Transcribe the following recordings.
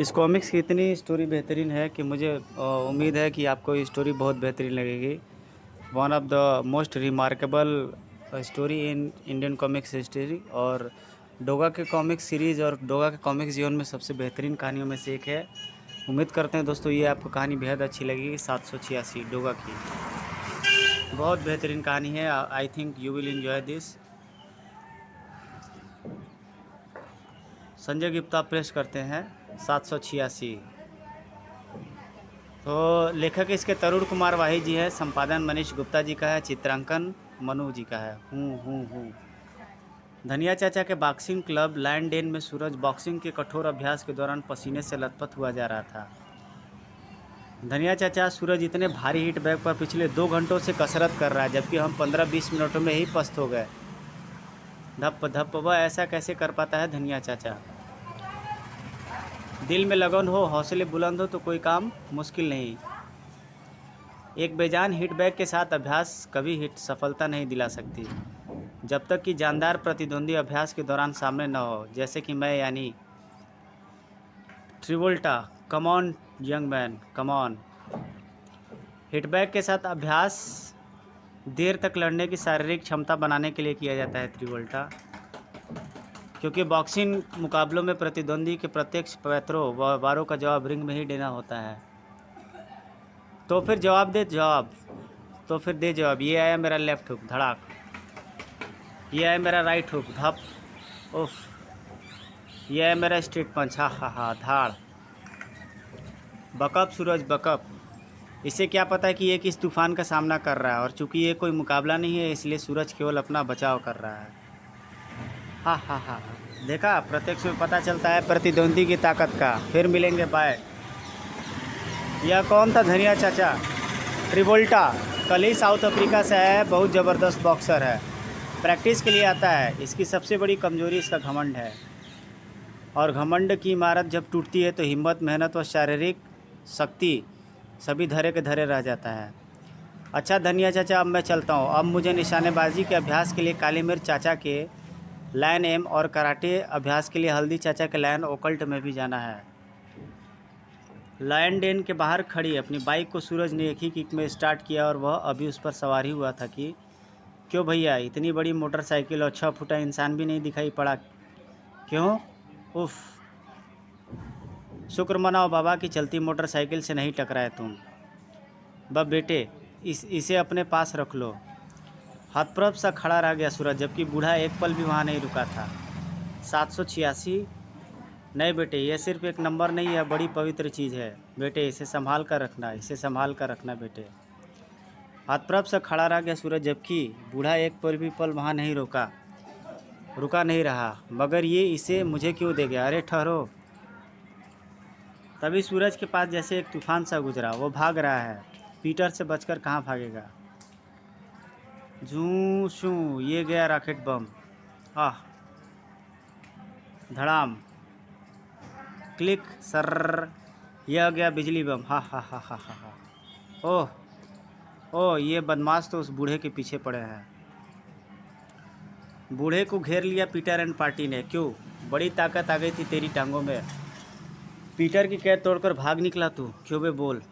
इस कॉमिक्स की इतनी स्टोरी बेहतरीन है कि मुझे उम्मीद है कि आपको ये स्टोरी बहुत बेहतरीन लगेगी। One of the most remarkable story in Indian comics history, और डोगा के कॉमिक्स सीरीज़ और डोगा के कॉमिक्स जीवन में सबसे बेहतरीन कहानियों में से एक है। उम्मीद करते हैं दोस्तों ये आपको कहानी बेहद अच्छी लगेगी। 786 डोगा की बहुत बेहतरीन कहानी है। I think you will enjoy this. Sanjay Gupta press करते हैं 786। तो लेखक इसके तरुण कुमार वाही जी है, संपादन मनीष गुप्ता जी का है, चित्रांकन मनु जी का है। हूँ धनिया चाचा के बॉक्सिंग क्लब लायन डेन में सूरज बॉक्सिंग के कठोर अभ्यास के दौरान पसीने से लथपथ हुआ जा रहा था। धनिया चाचा, सूरज इतने भारी हिट बैग पर पिछले 2 घंटों से कसरत कर रहा है, जबकि हम 15-20 मिनटों में ही पस्त हो गए। धप धप, वह ऐसा कैसे कर पाता है धनिया चाचा? दिल में लगन हो, हौसले बुलंद हो तो कोई काम मुश्किल नहीं। एक बेजान हिट बैग के साथ अभ्यास कभी हिट सफलता नहीं दिला सकती, जब तक कि जानदार प्रतिद्वंदी अभ्यास के दौरान सामने न हो, जैसे कि मैं, यानी Travolta. Come on young man, come on. Hit bag के साथ अभ्यास देर तक लड़ने की शारीरिक क्षमता बनाने के लिए किया जाता है, ट्रिवोल्टा, क्योंकि बॉक्सिंग मुकाबलों में प्रतिद्वंदी के प्रत्यक्ष पैतरों व वारों का जवाब रिंग में ही देना होता है। तो फिर तो फिर दे जवाब। ये आया मेरा लेफ्ट हुक, धड़ाक। ये आया मेरा राइट हुक, धप, उफ। ये है मेरा स्ट्रेट पंच, हा हा हा, धाड़। बकअप सूरज, बकअप। इसे क्या पता है कि ये किस तूफान का सामना कर रहा है, और चूंकि ये कोई मुकाबला नहीं है, इसलिए सूरज केवल अपना बचाव कर रहा है। हा हा हा हा। देखा, प्रत्यक्ष में पता चलता है प्रतिद्वंदी की ताकत का। फिर मिलेंगे, बाय। यह कौन था? धनिया चाचा, ट्रिवोल्टा। कल ही साउथ अफ्रीका से है, बहुत ज़बरदस्त बॉक्सर है, प्रैक्टिस के लिए आता है। इसकी सबसे बड़ी कमजोरी इसका घमंड है, और घमंड की इमारत जब टूटती है तो हिम्मत, मेहनत व शारीरिक शक्ति सभी धरे के धरे रह जाता है। अच्छा धनिया चाचा, अब मैं चलता हूँ। अब मुझे निशानेबाजी के अभ्यास के लिए काली मिर्च चाचा के लायन एम और कराटे अभ्यास के लिए हल्दी चाचा के लायन ओकल्ट में भी जाना है। लायन डेन के बाहर खड़ी अपनी बाइक को सूरज ने एक ही किक में स्टार्ट किया, और वह अभी उस पर सवार ही हुआ था कि क्यों भैया, इतनी बड़ी मोटरसाइकिल और 6 फुटा इंसान भी नहीं दिखाई पड़ा? क्यों? उफ। शुक्र मनाओ बाबा की चलती मोटरसाइकिल से नहीं टकराए तुम। बब बेटे, इसे अपने पास रख लो। हतप्रभ सा खड़ा रह गया सूरज, जबकि बूढ़ा एक पल भी वहाँ नहीं रुका था। 786? नहीं बेटे, यह सिर्फ एक नंबर नहीं है, बड़ी पवित्र चीज़ है बेटे। इसे संभाल कर रखना, इसे संभाल कर रखना बेटे। हतप्रभ सा खड़ा रह गया सूरज, जबकि बूढ़ा एक पल वहाँ नहीं रुका नहीं रहा। मगर ये इसे मुझे क्यों दे गया? अरे ठहरो। तभी सूरज के पास जैसे एक तूफान सा गुजरा। वो भाग रहा है, पीटर से बचकर कहाँ भागेगा। जू शू, ये गया रॉकेट बम, आह, धड़ाम, क्लिक, सर, यह गया बिजली बम, हा हा हा हा हा हा। ओह ओह, ये बदमाश तो उस बूढ़े के पीछे पड़े हैं। बूढ़े को घेर लिया पीटर एंड पार्टी ने। क्यों? बड़ी ताकत आ गई थी तेरी टांगों में। पीटर की कैद तोड़कर भाग निकला तू। क्यों बे, बोल।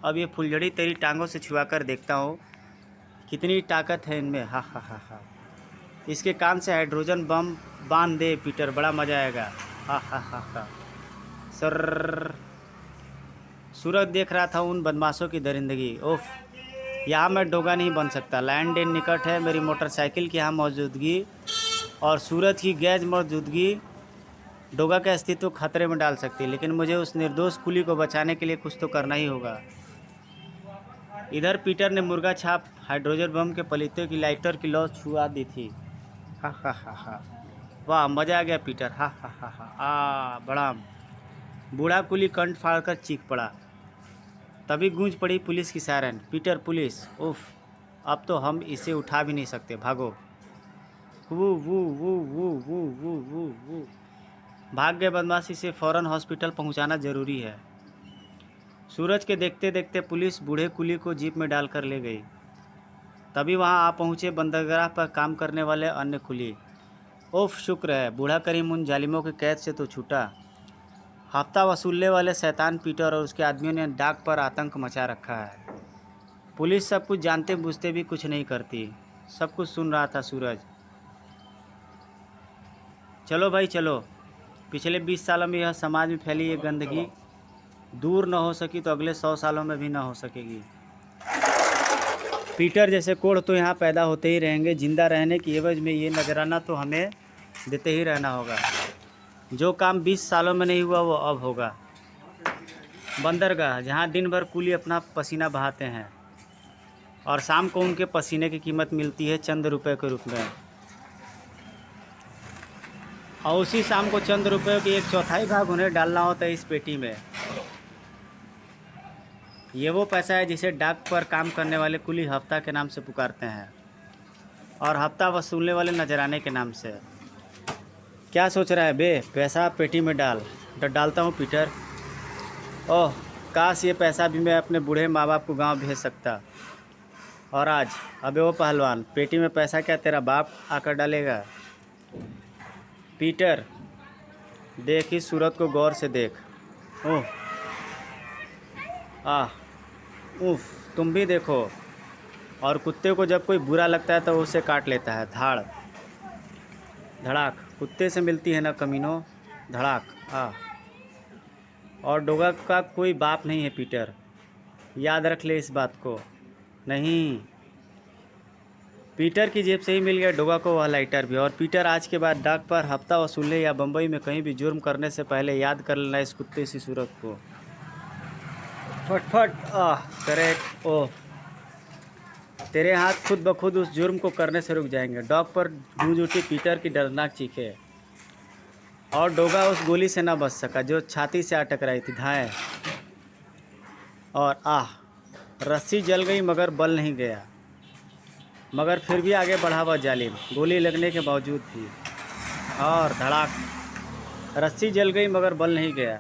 अब ये फुलझड़ी तेरी टांगों से छुआ कर देखता हूँ कितनी ताकत है इनमें, हा हा हा हा। इसके कान से हाइड्रोजन बम बांध दे पीटर, बड़ा मजा आएगा, हा हा हा हा। सर, सूरज देख रहा था उन बदमाशों की दरिंदगी। ओफ, यहाँ मैं डोगा नहीं बन सकता। लैंड डेन निकट है, मेरी मोटरसाइकिल की यहाँ मौजूदगी और सूरज की गैज मौजूदगी डोगा के अस्तित्व को खतरे में डाल सकती है, लेकिन मुझे उस निर्दोष कुली को बचाने के लिए कुछ तो करना ही होगा। इधर पीटर ने मुर्गा छाप हाइड्रोजन बम के पलीते की लाइटर की लौ छुआ दी थी। हा हा हा हा, वाह मजा आ गया पीटर, हा हा हा हा। बड़ा बूढ़ा कुली कंठ फाड़कर चीख पड़ा। तभी गूंज पड़ी पुलिस की सायरन। पीटर, पुलिस, उफ, अब तो हम इसे उठा भी नहीं सकते, भागो। वू वू वू वू वू वू वू वू। भाग गए बदमाशी से फ़ौरन हॉस्पिटल पहुंचाना ज़रूरी है। सूरज के देखते देखते पुलिस बूढ़े कुली को जीप में डालकर ले गई। तभी वहां आ पहुंचे बंदरगाह पर काम करने वाले अन्य कुली। ओफ, शुक्र है बूढ़ा करीम उन जालिमों की कैद से तो छूटा। हफ्ता वसूलने वाले शैतान पीटर और उसके आदमियों ने डाक पर आतंक मचा रखा है। पुलिस सब कुछ जानते बूझते भी कुछ नहीं करती। सब कुछ सुन रहा था सूरज। चलो भाई चलो, पिछले 20 सालों में यह समाज में फैली ये गंदगी दूर न हो सकी तो अगले 100 सालों में भी न हो सकेगी। पीटर जैसे कोढ़ तो यहाँ पैदा होते ही रहेंगे। जिंदा रहने की एवज में ये नजराना तो हमें देते ही रहना होगा। जो काम 20 सालों में नहीं हुआ वो अब होगा। बंदरगाह, जहाँ दिन भर कुली अपना पसीना बहाते हैं और शाम को उनके पसीने की कीमत मिलती है चंद रुपए के रूप में, और उसी शाम को चंद रुपयों की 1/4 भाग उन्हें डालना होता है इस पेटी में। ये वो पैसा है जिसे डाक पर काम करने वाले कुली हफ्ता के नाम से पुकारते हैं और हफ्ता वसूलने वाले नजराने के नाम से। क्या सोच रहा है बे? पैसा पेटी में डाल। डालता हूँ पीटर। ओह, काश ये पैसा भी मैं अपने बूढ़े माँ बाप को गांव भेज सकता। और आज, अबे वो पहलवान, पेटी में पैसा क्या तेरा बाप आकर डालेगा? पीटर, देख इस सूरत को गौर से देख। ओह, आह, उफ, तुम भी देखो। और कुत्ते को जब कोई बुरा लगता है तो वो उसे काट लेता है। धाड़ धड़ाक, कुत्ते से मिलती है ना कमीनों। धड़ाक। और डोगा का कोई बाप नहीं है पीटर, याद रख ले इस बात को। नहीं, पीटर की जेब से ही मिल गया डोगा को वह लाइटर भी। और पीटर, आज के बाद डाक पर हफ्ता वसूलने या बम्बई में कहीं भी जुर्म करने से पहले याद कर लेना इस कुत्ते सी सूरत को। फटफट। करेक्ट। ओह, तेरे हाथ खुद ब खुद उस जुर्म को करने से रुक जाएंगे। डॉग पर गूंज उठी पीटर की दर्दनाक चीखें, और डोगा उस गोली से न बच सका जो छाती से आ टकराई थी। धाएं। और रस्सी जल गई मगर बल नहीं गया। मगर फिर भी आगे बढ़ा वह जालिम, गोली लगने के बावजूद भी। और धड़ाक, रस्सी जल गई मगर बल नहीं गया।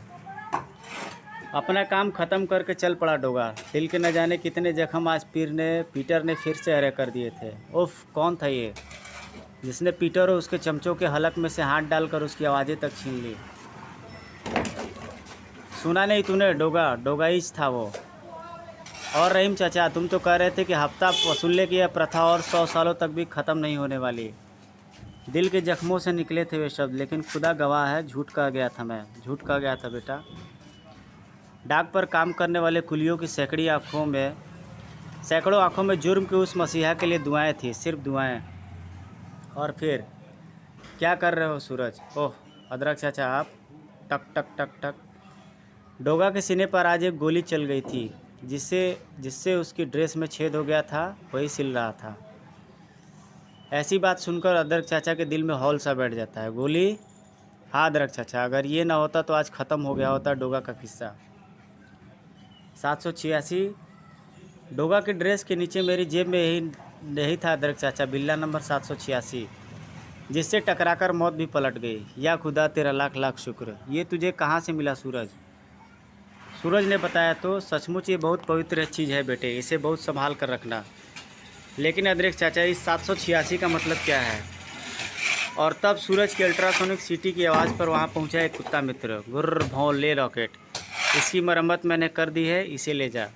अपना काम ख़त्म करके चल पड़ा डोगा। दिल के न जाने कितने जख्म आज पीटर ने फिर से हरे कर दिए थे। उफ, कौन था ये जिसने पीटर और उसके चमचों के हलक में से हाथ डालकर उसकी आवाज़ें तक छीन ली? सुना नहीं तूने? डोगाइज था वो। और रहीम चाचा, तुम तो कह रहे थे कि हफ्ता वसूलने की यह प्रथा और 100 सालों तक भी ख़त्म नहीं होने वाली। दिल के जख्मों से निकले थे वे शब्द, लेकिन खुदा गवाह है, झूठ कह गया था मैं। झूठ कह गया था बेटा। डाक पर काम करने वाले कुलियों की सैकड़ों आंखों में जुर्म के उस मसीहा के लिए दुआएं थी, सिर्फ दुआएं। और फिर क्या कर रहे हो सूरज? ओह अदरक चाचा आप। टक टक टक टक। डोगा के सीने पर आज एक गोली चल गई थी, जिससे उसकी ड्रेस में छेद हो गया था। वही सिल रहा था। ऐसी बात सुनकर अदरक चाचा के दिल में हौल सा बैठ जाता है। गोली? हाँ अदरक चाचा, अगर ये ना होता तो आज ख़त्म हो गया होता डोगा का किस्सा। 786। डोगा की ड्रेस के नीचे मेरी जेब में यही था अदरक चाचा, बिल्ला नंबर 786, जिससे टकराकर मौत भी पलट गई। या खुदा तेरा लाख लाख शुक्र। ये तुझे कहाँ से मिला सूरज? सूरज ने बताया तो। सचमुच ये बहुत पवित्र चीज़ है बेटे, इसे बहुत संभाल कर रखना। लेकिन अदरक चाचा, इस 786 का मतलब क्या है? और तब सूरज की अल्ट्रासोनिक सीटी की आवाज़ पर वहाँ पहुँचा एक कुत्ता मित्र। गुर्र भौं, ले रॉकेट, इसकी मरम्मत मैंने कर दी है, इसे ले जा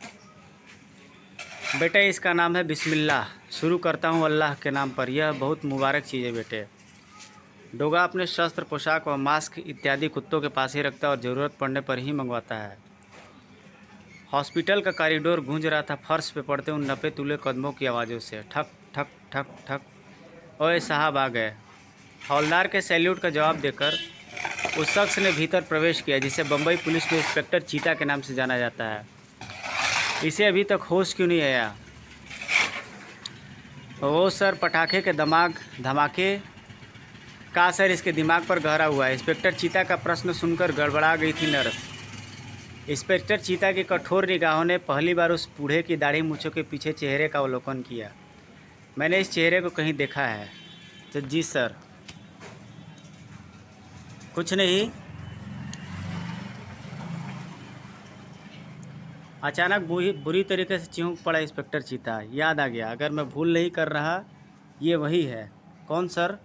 बेटा। इसका नाम है बिस्मिल्लाह। शुरू करता हूँ अल्लाह के नाम पर। यह बहुत मुबारक चीज़ है बेटे। डोगा अपने शस्त्र, पोशाक व मास्क इत्यादि कुत्तों के पास ही रखता है और ज़रूरत पड़ने पर ही मंगवाता है। हॉस्पिटल का कॉरिडोर गूंज रहा था फर्श पे पड़ते उन नपे तुले कदमों की आवाज़ों से। ठक ठक ठक ठक। ओए साहब आ गए। हवलदार के सैल्यूट का जवाब देकर उस शख्स ने भीतर प्रवेश किया, जिसे बम्बई पुलिस में इंस्पेक्टर चीता के नाम से जाना जाता है। इसे अभी तक होश क्यों नहीं आया? वो सर, पटाखे के धमाके का असर इसके दिमाग पर गहरा हुआ है। इंस्पेक्टर चीता का प्रश्न सुनकर गड़बड़ा गई थी नर्स। इंस्पेक्टर चीता की कठोर निगाहों ने पहली बार उस बूढ़े की दाढ़ी मूँछों के पीछे चेहरे का अवलोकन किया। मैंने इस चेहरे को कहीं देखा है। तो जी सर। कुछ नहीं। अचानक बुरी तरीके से चिंक पड़ा इंस्पेक्टर चीता। याद आ गया, अगर मैं भूल नहीं कर रहा, ये वही है। कौन सर?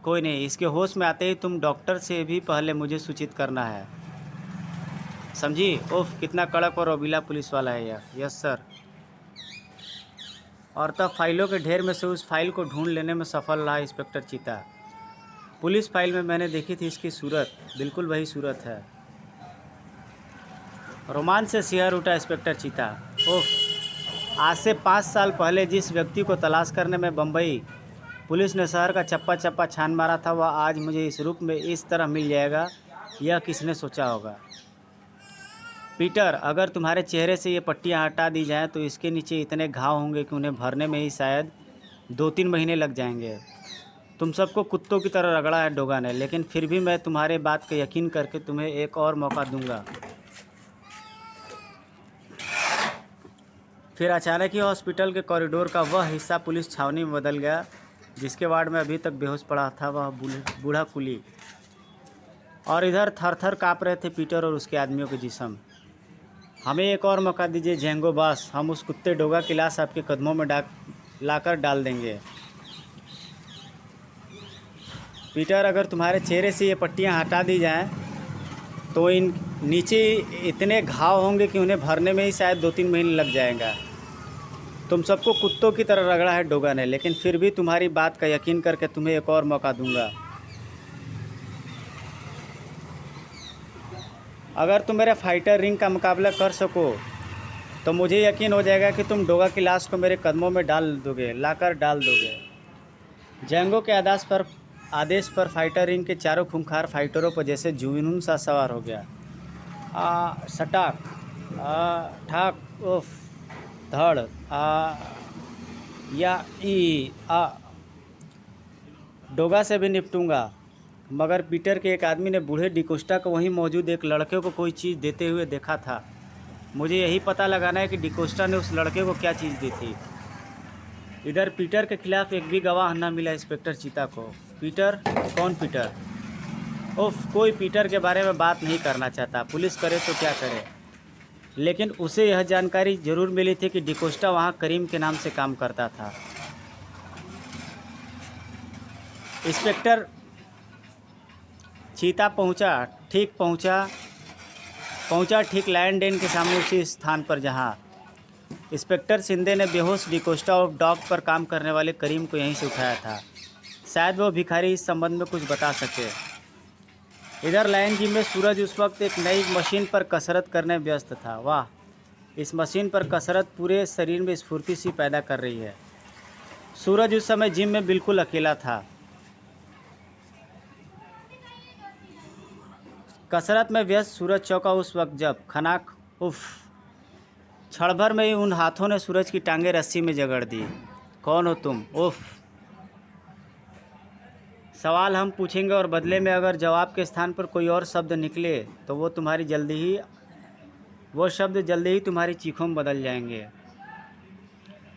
कोई नहीं, इसके होश में आते ही तुम डॉक्टर से भी पहले मुझे सूचित करना है। समझी? ओफ, कितना कड़क और रौबीला पुलिस वाला है यह। Yes sir. और तब फाइलों के ढेर में से उस फाइल को ढूंढ लेने में सफल रहा इंस्पेक्टर चीता। पुलिस फाइल में मैंने देखी थी इसकी सूरत, बिल्कुल वही सूरत है। रोमांच से सिहर उठा इंस्पेक्टर चीता। ओह, आज से 5 साल पहले जिस व्यक्ति को तलाश करने में बम्बई पुलिस ने शहर का चप्पा चप्पा छान मारा था, वह आज मुझे इस रूप में इस तरह मिल जाएगा, यह किसने सोचा होगा? पीटर, अगर तुम्हारे चेहरे से ये पट्टियाँ हटा दी जाएं तो इसके नीचे इतने घाव होंगे कि उन्हें भरने में ही शायद 2-3 महीने लग जाएंगे। तुम सबको कुत्तों की तरह रगड़ा है डोगा ने, लेकिन फिर भी मैं तुम्हारे बात का यकीन करके तुम्हें एक और मौका दूंगा। फिर अचानक ही हॉस्पिटल के कॉरिडोर का वह हिस्सा पुलिस छावनी में बदल गया जिसके वार्ड में अभी तक बेहोश पड़ा था वह बूढ़ा कुली। और इधर थर थर काँप रहे थे पीटर और उसके आदमियों के जिस्म। हमें एक और मौका दीजिए जेंगो बॉस, हम उस कुत्ते डोगा की लाश आपके कदमों में लाकर डाल देंगे। पीटर, अगर तुम्हारे चेहरे से ये पट्टियाँ हटा दी जाएं तो इन नीचे इतने घाव होंगे कि उन्हें भरने में ही शायद 2-3 महीने लग जाएगा। तुम सबको कुत्तों की तरह रगड़ा है डोगा ने, लेकिन फिर भी तुम्हारी बात का यकीन करके तुम्हें एक और मौका दूंगा। अगर तुम मेरे फाइटर रिंग का मुकाबला कर सको तो मुझे यकीन हो जाएगा कि तुम डोगा की लाश को मेरे कदमों में लाकर डाल दोगे। जेंगो के आदेश पर फाइटर रिंग के चारों खूंखार फाइटरों पर जैसे जुनून सा सवार हो गया। सटाक, ठाक, उफ, धड़, या ई, डोगा से भी निपटूंगा। मगर पीटर के एक आदमी ने बूढ़े डिकोस्टा को वहीं मौजूद एक लड़के को कोई चीज़ देते हुए देखा था। मुझे यही पता लगाना है कि डिकोस्टा ने उस लड़के को क्या चीज़ दी थी। इधर पीटर के खिलाफ एक भी गवाह न मिला इंस्पेक्टर चीता को। पीटर? कौन पीटर? उफ, कोई पीटर के बारे में बात नहीं करना चाहता। पुलिस करे तो क्या करे, लेकिन उसे यह जानकारी जरूर मिली थी कि डिकोस्टा वहाँ करीम के नाम से काम करता था। इंस्पेक्टर चीता पहुंचा ठीक लैंडेन के सामने, उसी स्थान पर जहां इंस्पेक्टर शिंदे ने बेहोश डिकोस्टा और डॉग पर काम करने वाले करीम को यहीं से उठाया था। शायद वो भिखारी इस संबंध में कुछ बता सके। इधर लाइन जिम में सूरज उस वक्त एक नई मशीन पर कसरत करने में व्यस्त था। वाह, इस मशीन पर कसरत पूरे शरीर में स्फूर्ति सी पैदा कर रही है। सूरज उस समय जिम में बिल्कुल अकेला था। कसरत में व्यस्त सूरज चौंका उस वक्त जब खनाक, उफ, क्षण भर में ही उन हाथों ने सूरज की टांगें रस्सी में जकड़ दी। कौन हो तुम? उफ। सवाल हम पूछेंगे और बदले में अगर जवाब के स्थान पर कोई और शब्द निकले तो वो शब्द जल्दी ही तुम्हारी चीखों में बदल जाएंगे।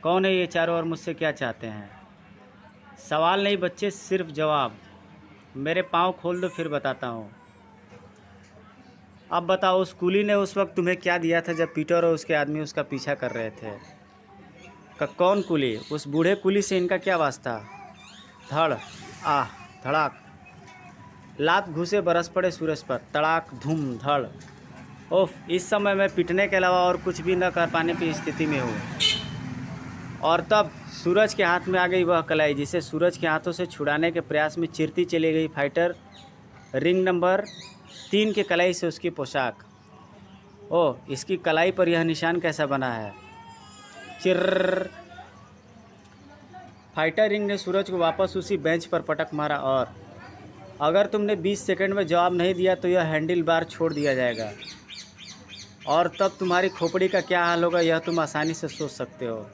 कौन है ये चारों और मुझसे क्या चाहते हैं? सवाल नहीं बच्चे, सिर्फ जवाब। मेरे पाँव खोल दो फिर बताता हूँ। अब बताओ, उस कुली ने उस वक्त तुम्हें क्या दिया था जब पीटर और उसके आदमी उसका पीछा कर रहे थे? कौन कुली? उस बूढ़े कुली से इनका क्या वास्ता? धड़, धड़ाक, लात घुसे बरस पड़े सूरज पर। तड़ाक, धूम, धड़। ओफ, इस समय मैं पिटने के अलावा और कुछ भी न कर पाने की स्थिति में हूँ। और तब सूरज के हाथ में आ गई वह कलाई जिसे सूरज के हाथों से छुड़ाने के प्रयास में चिरती चली गई फाइटर रिंग नंबर 3 के कलाई से उसकी पोशाक। ओह, इसकी कलाई पर यह निशान कैसा बना है? चिर्र। फाइटर रिंग ने सूरज को वापस उसी बेंच पर पटक मारा और अगर तुमने 20 सेकंड में जवाब नहीं दिया तो यह हैंडल बार छोड़ दिया जाएगा और तब तुम्हारी खोपड़ी का क्या हाल होगा यह तुम आसानी से सोच सकते हो।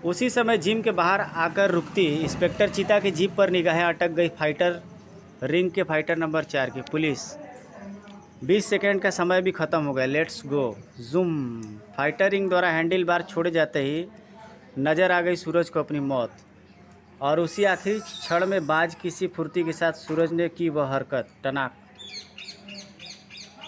उसी समय जिम के बाहर आकर रुकती इंस्पेक्टर चीता की जीप पर निगाहें अटक गई फाइटर रिंग के फाइटर नंबर 4 की। पुलिस, 20 सेकंड का समय भी ख़त्म हो गया, let's go. Zoom. Fighter ring द्वारा हैंडल बार छोड़े जाते ही नज़र आ गई सूरज को अपनी मौत और उसी आखिरी क्षण में बाज किसी फुर्ती के साथ सूरज ने की वह हरकत, टनाक।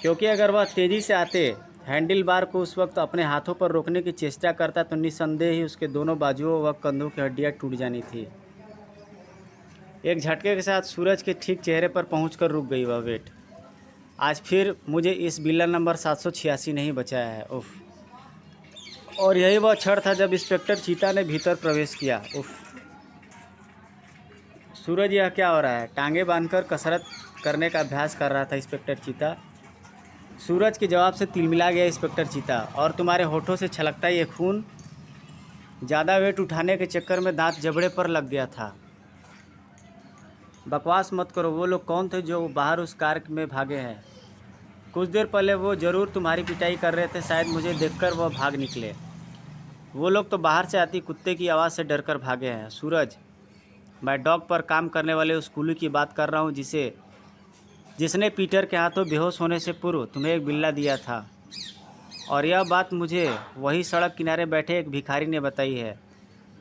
क्योंकि अगर वह तेज़ी से आते हैंडल बार को उस वक्त अपने हाथों पर रोकने की चेष्टा करता तो निस्संदेह ही उसके दोनों बाजुओं व कंधों की हड्डियां टूट जानी थी। एक झटके के साथ सूरज के ठीक चेहरे पर पहुंचकर रुक गई वह वेट। आज फिर मुझे इस बिल्ला नंबर 786 नहीं बचाया है। उफ। और यही वह क्षण था जब इंस्पेक्टर चीता ने भीतर प्रवेश किया। उफ। सूरज, यह क्या हो रहा है? टांगे बांधकर कसरत करने का अभ्यास कर रहा था इंस्पेक्टर चीता। सूरज के जवाब से तिलमिला गया इंस्पेक्टर चीता। और तुम्हारे होठों से छलकता ये खून? ज़्यादा वेट उठाने के चक्कर में दांत जबड़े पर लग गया था। बकवास मत करो। वो लोग कौन थे जो बाहर उस कार में भागे हैं? कुछ देर पहले वो ज़रूर तुम्हारी पिटाई कर रहे थे। शायद मुझे देखकर वह भाग निकले। वो लोग तो बाहर से आती कुत्ते की आवाज़ से डरकर भागे हैं। सूरज, मैं डॉग पर काम करने वाले उस कुली की बात कर रहा हूँ जिसने पीटर के हाथों बेहोश होने से पूर्व तुम्हें एक बिल्ला दिया था। और यह बात मुझे वही सड़क किनारे बैठे एक भिखारी ने बताई है।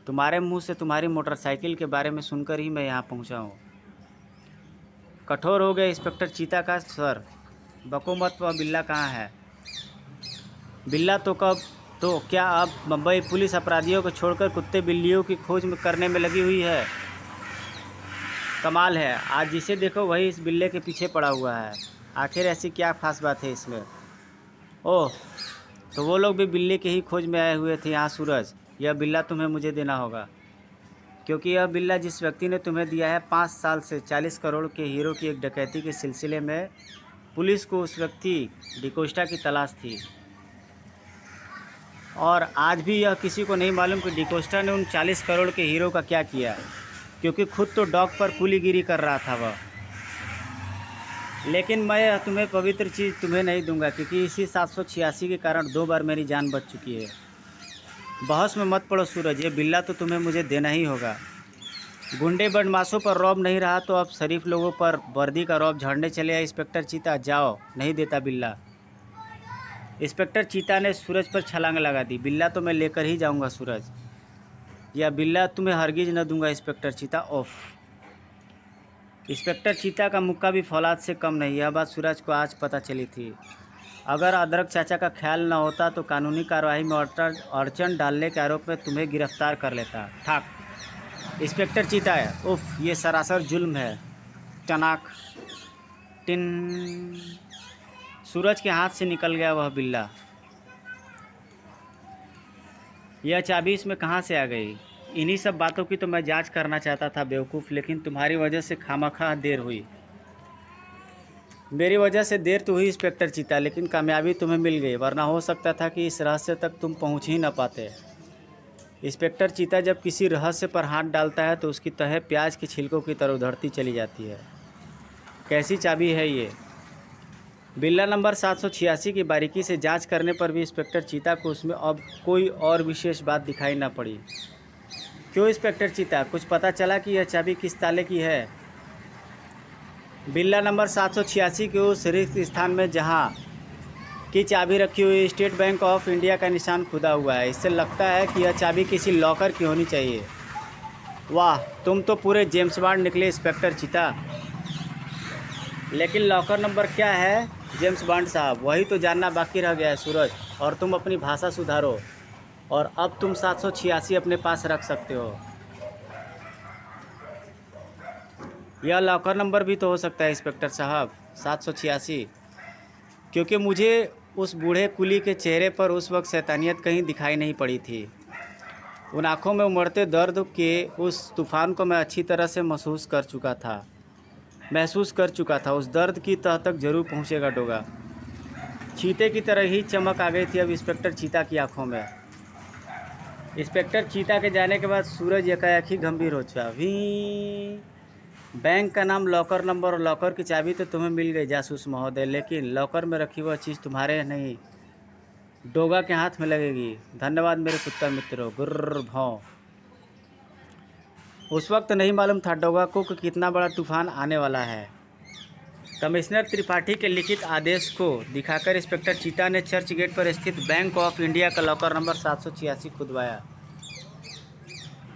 तुम्हारे मुंह से तुम्हारी मोटरसाइकिल के बारे में सुनकर ही मैं यहाँ पहुँचा हूँ। कठोर हो गया इंस्पेक्टर चीता का स्वर। बको मत, वह बिल्ला कहाँ है? बिल्ला तो क्या अब मुंबई पुलिस अपराधियों को छोड़कर कुत्ते बिल्लियों की खोज करने में लगी हुई है? कमाल है, आज जिसे देखो वही इस बिल्ले के पीछे पड़ा हुआ है। आखिर ऐसी क्या खास बात है इसमें? ओह, तो वो लोग भी बिल्ले के ही खोज में आए हुए थे यहाँ। सूरज, यह बिल्ला तुम्हें मुझे देना होगा, क्योंकि यह बिल्ला जिस व्यक्ति ने तुम्हें दिया है 5 साल से 40 करोड़ के हीरो की एक डकैती के सिलसिले में पुलिस को उस व्यक्ति डिकोस्टा की तलाश थी। और आज भी यह किसी को नहीं मालूम कि डिकोस्टा ने उन 40 करोड़ के हीरो का क्या किया, क्योंकि खुद तो डॉग पर कुलीगिरी कर रहा था वह। लेकिन मैं तुम्हें पवित्र चीज़ तुम्हें नहीं दूंगा, क्योंकि इसी 786 के कारण 2 बार मेरी जान बच चुकी है। बहस में मत पड़ो सूरज, ये बिल्ला तो तुम्हें मुझे देना ही होगा। गुंडे बदमाशों पर रौब नहीं रहा तो अब शरीफ लोगों पर वर्दी का रौब झाड़ने चले आए इंस्पेक्टर चीता। जाओ, नहीं देता बिल्ला। इंस्पेक्टर चीता ने सूरज पर छलांग लगा दी। बिल्ला तो मैं लेकर ही जाऊंगा सूरज, या बिल्ला तुम्हें हरगिज न दूंगा इंस्पेक्टर चीता। ओफ। इंस्पेक्टर चीता का मुक्का भी फौलाद से कम नहीं। यह बात सूरज को आज पता चली थी। अगर अदरक चाचा का ख्याल न होता तो कानूनी कार्रवाई में अड़चन डालने के आरोप में तुम्हें गिरफ्तार कर लेता। ठाक। इंस्पेक्टर चीता है। उफ, ये सरासर जुल्म है। टनाक टिन। सूरज के हाथ से निकल गया वह बिल्ला। यह चाबी इसमें कहाँ से आ गई? इन्हीं सब बातों की तो मैं जांच करना चाहता था बेवकूफ़, लेकिन तुम्हारी वजह से खामखा देर हुई। मेरी वजह से देर तो हुई इंस्पेक्टर चीता, लेकिन कामयाबी तुम्हें मिल गई, वरना हो सकता था कि इस रहस्य तक तुम पहुंच ही न पाते। इंस्पेक्टर चीता जब किसी रहस्य पर हाथ डालता है तो उसकी तह प्याज के छिलकों की तरह उधड़ती चली जाती है। कैसी चाबी है ये? बिल्ला नंबर 786 की बारीकी से जांच करने पर भी इंस्पेक्टर चीता को उसमें अब कोई और विशेष बात दिखाई न पड़ी। क्यों इंस्पेक्टर चीता, कुछ पता चला कि यह चाबी किस ताले की है? बिल्ला नंबर 786 के उस रिक्त स्थान में जहां की चाबी रखी हुई स्टेट बैंक ऑफ इंडिया का निशान खुदा हुआ है। इससे लगता है कि यह चाबी किसी लॉकर की होनी चाहिए। वाह, तुम तो पूरे जेम्स बॉन्ड निकले इंस्पेक्टर चीता। लेकिन लॉकर नंबर क्या है जेम्स बॉन्ड साहब, वही तो जानना बाकी रह गया है सूरज। और तुम अपनी भाषा सुधारो, और अब तुम 786 अपने पास रख सकते हो। यह लॉकर नंबर भी तो हो सकता है इंस्पेक्टर साहब, 786, क्योंकि मुझे उस बूढ़े कुली के चेहरे पर उस वक्त शैतानियत कहीं दिखाई नहीं पड़ी थी। उन आँखों में उमड़ते दर्द के उस तूफ़ान को मैं अच्छी तरह से महसूस कर चुका था। उस दर्द की तह तक जरूर पहुंचेगा डोगा। चीते की तरह ही चमक आ गई थी अब इंस्पेक्टर चीता की आंखों में। इंस्पेक्टर चीता के जाने के बाद सूरज एकाएक ही गंभीर हो चुका। बैंक का नाम, लॉकर नंबर और लॉकर की चाबी तो तुम्हें मिल गई जासूस महोदय, लेकिन लॉकर में रखी वह चीज़ तुम्हारे नहीं, डोगा के हाथ में लगेगी। धन्यवाद मेरे कुत्ता मित्रों। गुर्र भौं। उस वक्त नहीं मालूम था डोगा को कि कितना बड़ा तूफान आने वाला है। कमिश्नर त्रिपाठी के लिखित आदेश को दिखाकर इंस्पेक्टर चीता ने चर्च गेट पर स्थित बैंक ऑफ इंडिया का लॉकर नंबर 786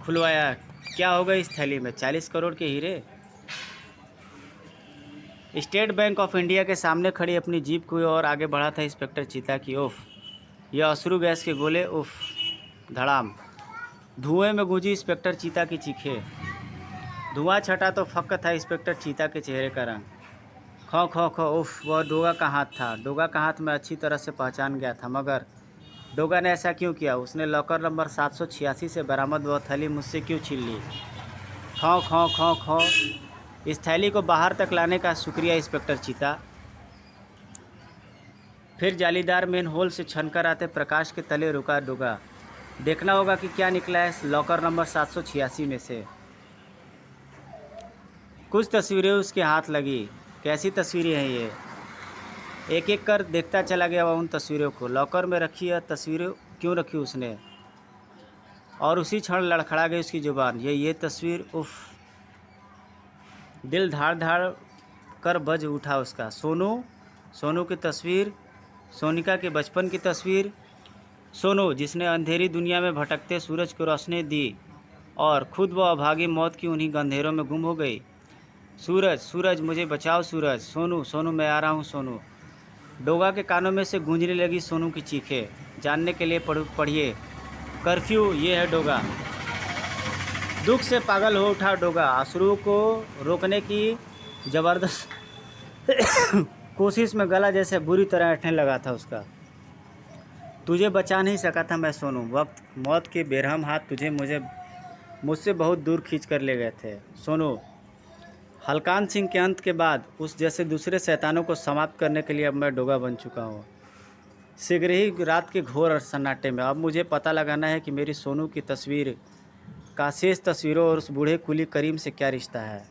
खुलवाया। क्या होगा इस थैली में? 40 करोड़ के हीरे। स्टेट बैंक ऑफ इंडिया के सामने खड़ी अपनी जीप को और आगे बढ़ा था इंस्पेक्टर चीता की। उफ, यह अश्रु गैस के गोले। उफ। धड़ाम। धुएं में गूंजी इंस्पेक्टर चीता की चीखें। धुआं छटा तो फक्क था इंस्पेक्टर चीता के चेहरे का रंग। खो खो खो, उफ, वह डोगा का हाथ था। डोगा का हाथ मैं अच्छी तरह से पहचान गया था, मगर डोगा ने ऐसा क्यों किया? उसने लॉकर नंबर 786 से बरामद वह थैली मुझसे क्यों छीन ली? खो खो खो खो। इस थैली को बाहर तक लाने का शुक्रिया इंस्पेक्टर चीता। फिर जालीदार मेन होल से छनकर आते प्रकाश के तले रुका डोगा। देखना होगा कि क्या निकला है इस लॉकर नंबर 786 में से। कुछ तस्वीरें उसके हाथ लगी। कैसी तस्वीरें हैं ये? एक एक कर देखता चला गया वह उन तस्वीरों को। लॉकर में रखी यह तस्वीरें क्यों रखी उसने? और उसी क्षण लड़खड़ा गई उसकी जुबान। ये तस्वीर, उफ! दिल धाड़ धाड़ कर बज उठा उसका। सोनू की तस्वीर, सोनिका के बचपन की तस्वीर। सोनू जिसने अंधेरी दुनिया में भटकते सूरज को रोशनी दी और खुद वह अभागी मौत की उन्हीं अंधेरों में गुम हो गई। सूरज सूरज मुझे बचाओ सूरज, सोनू मैं आ रहा हूँ सोनू। डोगा के कानों में से गूंजने लगी सोनू की चीखें। जानने के लिए पढ़िए कर्फ्यू, ये है डोगा। दुख से पागल हो उठा डोगा। अश्रुओं को रोकने की जबरदस्त कोशिश में गला जैसे बुरी तरह अटने लगा था उसका। तुझे बचा नहीं सका था मैं सोनू। वक्त मौत के बेरहम हाथ तुझे मुझसे बहुत दूर खींच कर ले गए थे सोनू। हलकान सिंह के अंत के बाद उस जैसे दूसरे शैतानों को समाप्त करने के लिए अब मैं डोगा बन चुका हूँ। शीघ्र ही रात के घोर सन्नाटे में अब मुझे पता लगाना है कि मेरी सोनू की तस्वीर का शेष तस्वीरों और उस बूढ़े कुली करीम से क्या रिश्ता है।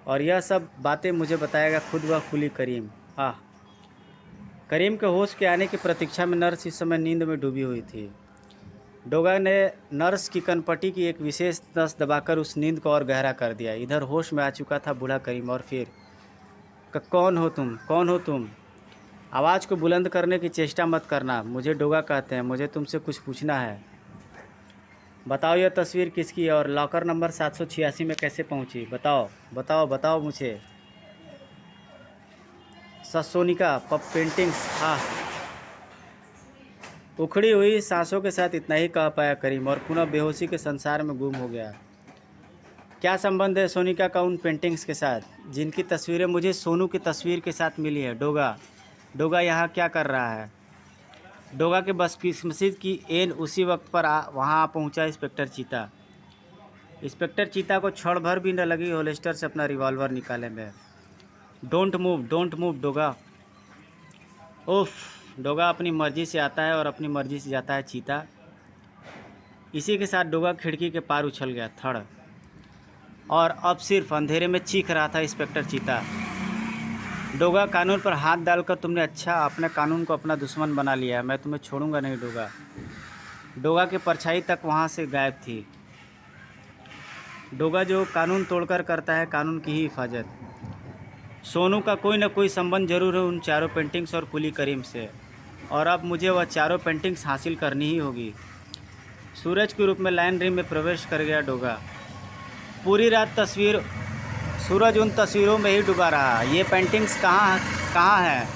और यह सब बातें मुझे बताएगा खुद वह कुली करीम। करीम के होश के आने की प्रतीक्षा में नर्स इस समय नींद में डूबी हुई थी। डोगा ने नर्स की कनपट्टी की एक विशेष नस दबाकर उस नींद को और गहरा कर दिया। इधर होश में आ चुका था बूढ़ा करीम। और फिर कौन हो तुम? आवाज़ को बुलंद करने की चेष्टा मत करना। मुझे डोगा कहते हैं। मुझे तुमसे कुछ पूछना है। बताओ यह तस्वीर किसकी है और लॉकर नंबर 786 में कैसे पहुंची? बताओ मुझे। सोनिका पेंटिंग्स। उखड़ी हुई सांसों के साथ इतना ही कह पाया करीम और पुनः बेहोशी के संसार में गुम हो गया। क्या संबंध है सोनिका का उन पेंटिंग्स के साथ जिनकी तस्वीरें मुझे सोनू की तस्वीर के साथ मिली है? डोगा यहाँ क्या कर रहा है? डोगा के बदकिस्मती की एन उसी वक्त पर वहाँ पहुँचा इंस्पेक्टर चीता। इंस्पेक्टर चीता को क्षण भर भी न लगी होलिस्टर से अपना रिवॉल्वर निकाले में। Don't move Doga. उफ! डोगा अपनी मर्जी से आता है और अपनी मर्जी से जाता है चीता। इसी के साथ डोगा खिड़की के पार उछल गया थड़। और अब सिर्फ अंधेरे में चीख रहा था इंस्पेक्टर चीता। डोगा, कानून पर हाथ डालकर तुमने अपने कानून को अपना दुश्मन बना लिया है। मैं तुम्हें छोड़ूंगा नहीं डोगा। डोगा की परछाई तक वहाँ से गायब थी। डोगा जो कानून तोड़कर करता है कानून की ही हिफाजत। सोनू का कोई न कोई संबंध जरूर है उन चारों पेंटिंग्स और कुली करीम से, और अब मुझे वह चारों पेंटिंग्स हासिल करनी ही होगी। सूरज के रूप में लाइन रिम में प्रवेश कर गया डोगा। पूरी रात सूरज उन तस्वीरों में ही डूबा रहा। ये पेंटिंग्स कहाँ हैं?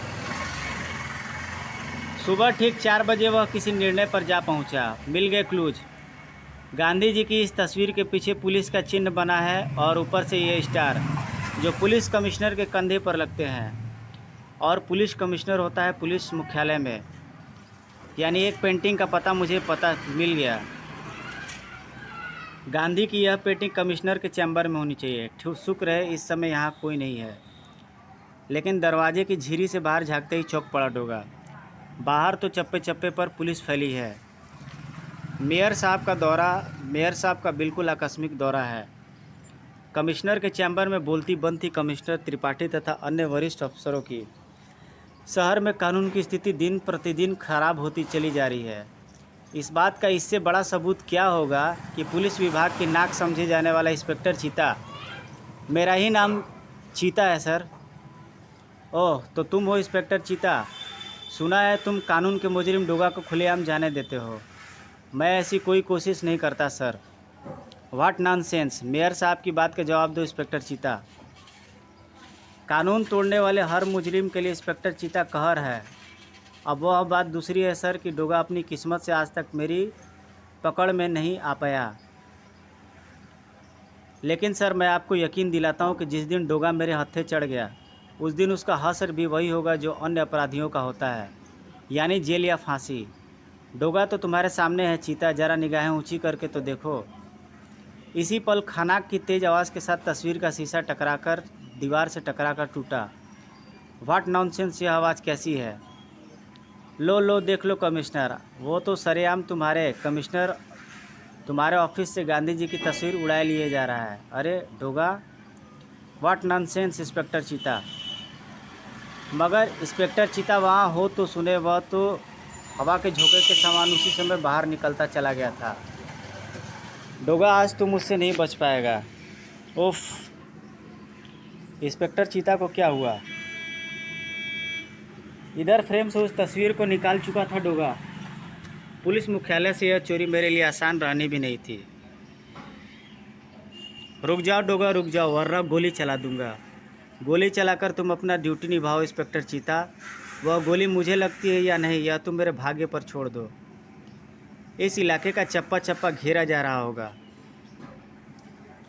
सुबह ठीक 4 बजे वह किसी निर्णय पर जा पहुंचा। मिल गए क्लूज। गांधी जी की इस तस्वीर के पीछे पुलिस का चिन्ह बना है और ऊपर से ये स्टार जो पुलिस कमिश्नर के कंधे पर लगते हैं, और पुलिस कमिश्नर होता है पुलिस मुख्यालय में। यानी एक पेंटिंग का पता मुझे मिल गया। गांधी की यह पेंटिंग कमिश्नर के चैम्बर में होनी चाहिए। शुक्र है इस समय यहाँ कोई नहीं है। लेकिन दरवाजे की झिरी से बाहर झांकते ही चौंक पड़ा डोगा। बाहर तो चप्पे चप्पे पर पुलिस फैली है। मेयर साहब का बिल्कुल आकस्मिक दौरा है। कमिश्नर के चैम्बर में बोलती बंद थी कमिश्नर त्रिपाठी तथा अन्य वरिष्ठ अफसरों की। शहर में कानून की स्थिति दिन प्रतिदिन खराब होती चली जा रही है। इस बात का इससे बड़ा सबूत क्या होगा कि पुलिस विभाग की नाक समझे जाने वाला इंस्पेक्टर चीता, मेरा ही नाम चीता है सर। ओह, तो तुम हो इंस्पेक्टर चीता। सुना है तुम कानून के मुजरिम डोगा को खुलेआम जाने देते हो। मैं ऐसी कोई कोशिश नहीं करता सर। What nonsense. मेयर साहब की बात का जवाब दो इंस्पेक्टर चीता। कानून तोड़ने वाले हर मुजरिम के लिए इंस्पेक्टर चीता कहर है। अब वह बात दूसरी है सर कि डोगा अपनी किस्मत से आज तक मेरी पकड़ में नहीं आ पाया। लेकिन सर मैं आपको यकीन दिलाता हूँ कि जिस दिन डोगा मेरे हत्थे चढ़ गया उस दिन उसका हश्र भी वही होगा जो अन्य अपराधियों का होता है, यानी जेल या फांसी। डोगा तो तुम्हारे सामने है चीता, जरा निगाहें ऊंची करके तो देखो। इसी पल खानाक की तेज आवाज़ के साथ तस्वीर का शीशा टकराकर दीवार से टकराकर टूटा। व्हाट नॉनसेंस, यह आवाज़ कैसी है? लो देख लो कमिश्नर, वो तो सरेआम कमिश्नर तुम्हारे ऑफिस से गांधी जी की तस्वीर उड़ाए लिए जा रहा है। अरे डोगा, व्हाट नॉनसेंस इंस्पेक्टर चीता। मगर इंस्पेक्टर चीता वहाँ हो तो सुने, वह तो हवा के झोंके के समान उसी समय बाहर निकलता चला गया था। डोगा, आज तू मुझसे नहीं बच पाएगा। उफ, इंस्पेक्टर चीता को क्या हुआ? इधर फ्रेम से उस तस्वीर को निकाल चुका था डोगा। पुलिस मुख्यालय से यह चोरी मेरे लिए आसान रहनी भी नहीं थी। रुक जाओ डोगा, रुक जाओ, वरना गोली चला दूंगा। गोली चलाकर तुम अपना ड्यूटी निभाओ इंस्पेक्टर चीता। वह गोली मुझे लगती है या नहीं, यह तुम मेरे भाग्य पर छोड़ दो। इस इलाके का चप्पा चप्पा घेरा जा रहा होगा।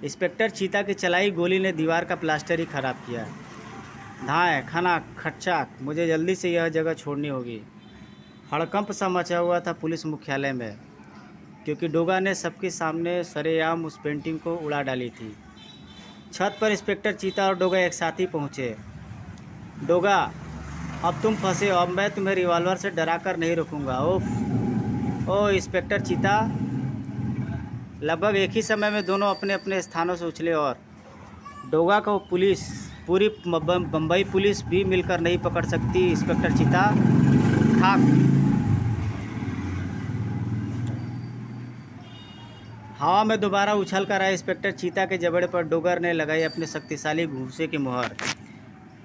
इंस्पेक्टर चीता की चलाई गोली ने दीवार का प्लास्टर ही खराब किया। धाए खाना खटचाक, मुझे जल्दी से यह जगह छोड़नी होगी। हड़कंप सा मचा हुआ था पुलिस मुख्यालय में, क्योंकि डोगा ने सबके सामने सरेआम उस पेंटिंग को उड़ा डाली थी। छत पर इंस्पेक्टर चीता और डोगा एक साथ ही पहुँचे। डोगा, अब तुम फंसे हो, अब मैं तुम्हें रिवॉल्वर से डरा कर नहीं रोकूंगा। ओ इंस्पेक्टर चीता। लगभग एक ही समय में दोनों अपने अपने स्थानों से उछले और डोगा को पूरी बम्बई पुलिस भी मिलकर नहीं पकड़ सकती इंस्पेक्टर चीता। ठाक। हवा में दोबारा उछल कर आए इंस्पेक्टर चीता के जबड़े पर डोगर ने लगाई अपने शक्तिशाली घूंसे की मुहर।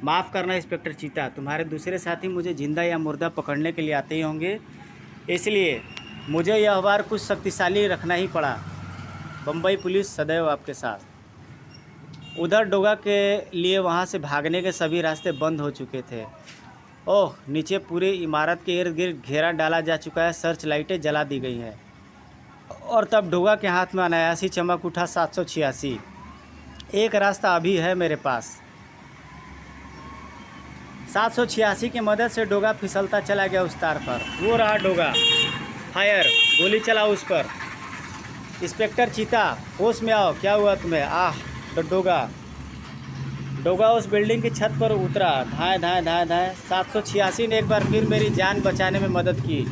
माफ़ करना इंस्पेक्टर चीता, तुम्हारे दूसरे साथी मुझे जिंदा या मुर्दा पकड़ने के लिए आते ही होंगे, इसलिए मुझे यह बार कुछ शक्तिशाली रखना ही पड़ा। बम्बई पुलिस सदैव आपके साथ। उधर डोगा के लिए वहाँ से भागने के सभी रास्ते बंद हो चुके थे। ओह, नीचे पूरी इमारत के इर्द गिर्द घेरा डाला जा चुका है, सर्च लाइटें जला दी गई हैं। और तब डोगा के हाथ में अनायासी चमक उठा 786। एक रास्ता अभी है मेरे पास। 786 की मदद से डोगा फिसलता चला गया उस तार पर। वो रहा डोगा। फायर, गोली चलाओ उस पर। इंस्पेक्टर चीता, होश में आओ, क्या हुआ तुम्हें? आह डोगा उस बिल्डिंग की छत पर उतरा। धाए धाए धाए धाए 786 ने एक बार फिर मेरी जान बचाने में मदद की।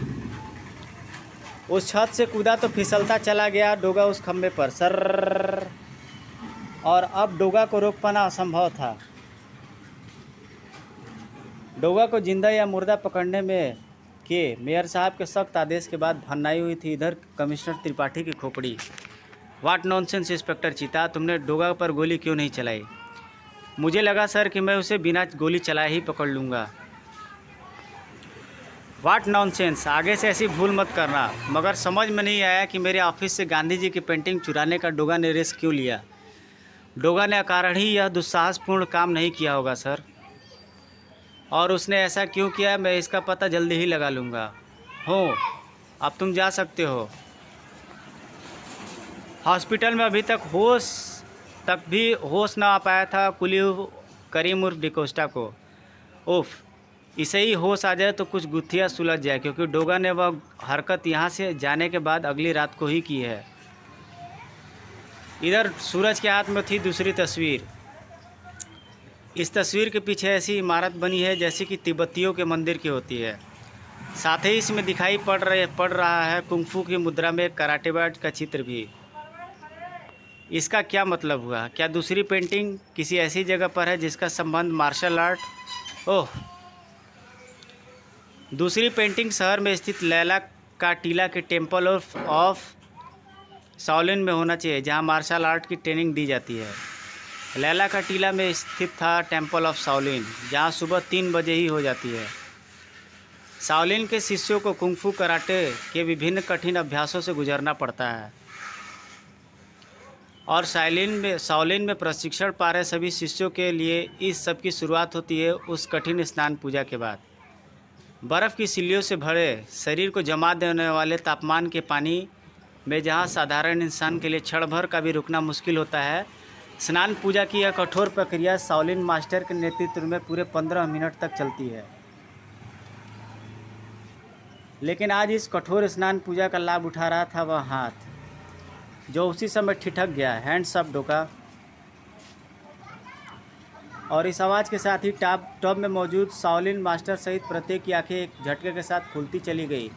उस छत से कूदा तो फिसलता चला गया डोगा उस खंभे पर। सर, और अब डोगा को रोक पाना असंभव था। डोगा को जिंदा या मुर्दा पकड़ने में के मेयर साहब के सख्त आदेश के बाद भन्नाई हुई थी इधर कमिश्नर त्रिपाठी की खोपड़ी। व्हाट नॉनसेंस इंस्पेक्टर चीता, तुमने डोगा पर गोली क्यों नहीं चलाई? मुझे लगा सर कि मैं उसे बिना गोली चलाए ही पकड़ लूँगा। व्हाट नॉनसेंस, आगे से ऐसी भूल मत करना। मगर समझ में नहीं आया कि मेरे ऑफिस से गांधी जी की पेंटिंग चुराने का डोगा ने रिस्क क्यों लिया। डोगा ने अकारण ही यह दुस्साहसपूर्ण काम नहीं किया होगा सर, और उसने ऐसा क्यों किया मैं इसका पता जल्दी ही लगा लूँगा। हो, अब तुम जा सकते हो। हॉस्पिटल में अभी तक भी होश ना आ पाया था कुलीव करीम उर्फ डिकोस्टा को। उफ, इसे ही होश आ जाए तो कुछ गुत्थियाँ सुलझ जाए, क्योंकि डोगा ने वह हरकत यहाँ से जाने के बाद अगली रात को ही की है। इधर सूरज के हाथ में थी दूसरी तस्वीर। इस तस्वीर के पीछे ऐसी इमारत बनी है जैसे कि तिब्बतियों के मंदिर की होती है। साथ ही इसमें दिखाई पड़ रहा है कुंफू की मुद्रा में कराटेबाज का चित्र भी। इसका क्या मतलब हुआ? क्या दूसरी पेंटिंग किसी ऐसी जगह पर है जिसका संबंध मार्शल आर्ट? ओह, दूसरी पेंटिंग शहर में स्थित लैला का टीला के टेम्पल ऑफ शाओलिन में होना चाहिए, जहां मार्शल आर्ट की ट्रेनिंग दी जाती है। लैला का टीला में स्थित था टेम्पल ऑफ शाओलिन, जहां सुबह 3 बजे ही हो जाती है। शाओलिन के शिष्यों को कुंफू कराटे के विभिन्न कठिन अभ्यासों से गुजरना पड़ता है, और शाओलिन में प्रशिक्षण पा रहे सभी शिष्यों के लिए इस सब की शुरुआत होती है उस कठिन स्नान पूजा के बाद। बर्फ़ की सिल्लियों से भरे शरीर को जमा देने वाले तापमान के पानी में, जहां साधारण इंसान के लिए क्षण भर का भी रुकना मुश्किल होता है, स्नान पूजा की यह कठोर प्रक्रिया शाओलिन मास्टर के नेतृत्व में पूरे 15 मिनट तक चलती है। लेकिन आज इस कठोर स्नान पूजा का लाभ उठा रहा था वह हाथ, जो उसी समय ठिठक गया। हैंड्स अप डोका। और इस आवाज़ के साथ ही टब में मौजूद शाओलिन मास्टर सहित प्रत्येक की आंखें एक झटके के साथ खुलती चली गई।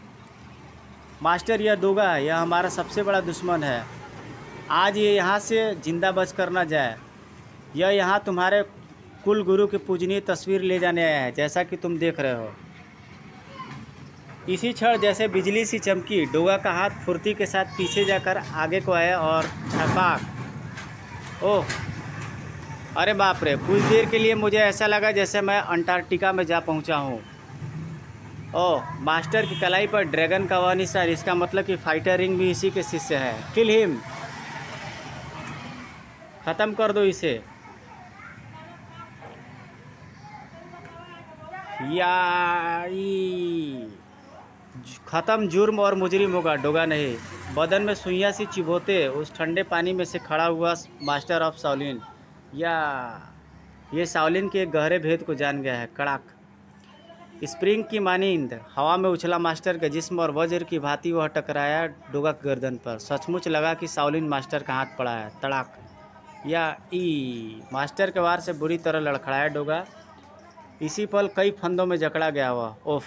मास्टर, यह डोगा है, यह हमारा सबसे बड़ा दुश्मन है। आज ये यहाँ से जिंदा बच कर न जाए। यह यहाँ तुम्हारे कुल गुरु की पूजनीय तस्वीर ले जाने आया है, जैसा कि तुम देख रहे हो। इसी क्षण जैसे बिजली सी चमकी, डोगा का हाथ फुर्ती के साथ पीछे जाकर आगे को आया और छपाक। ओह, अरे बाप रे! कुछ देर के लिए मुझे ऐसा लगा जैसे मैं अंटार्कटिका में जा पहुंचा हूं। ओह, मास्टर की कलाई पर ड्रैगन का वह निशान, इसका मतलब कि फाइटर रिंग भी इसी के शिष्य है। किल हिम, ख़त्म कर दो इसे। ख़त्म जुर्म और मुजरिम होगा, डोगा नहीं। बदन में सुइयां सी चिभोते उस ठंडे पानी में से खड़ा हुआ मास्टर ऑफ शाओलिन, या ये शाओलिन के एक गहरे भेद को जान गया है। कड़ाक। स्प्रिंग की मानिंद हवा में उछला मास्टर के जिस्म और वज्र की भांति वह टकराया डोगा की गर्दन पर। सचमुच लगा कि शाओलिन मास्टर का हाथ पड़ा है। तड़ाक। मास्टर के वार से बुरी तरह लड़खड़ाया डोगा। इसी पल कई फंदों में जकड़ा गया हुआ। ओफ!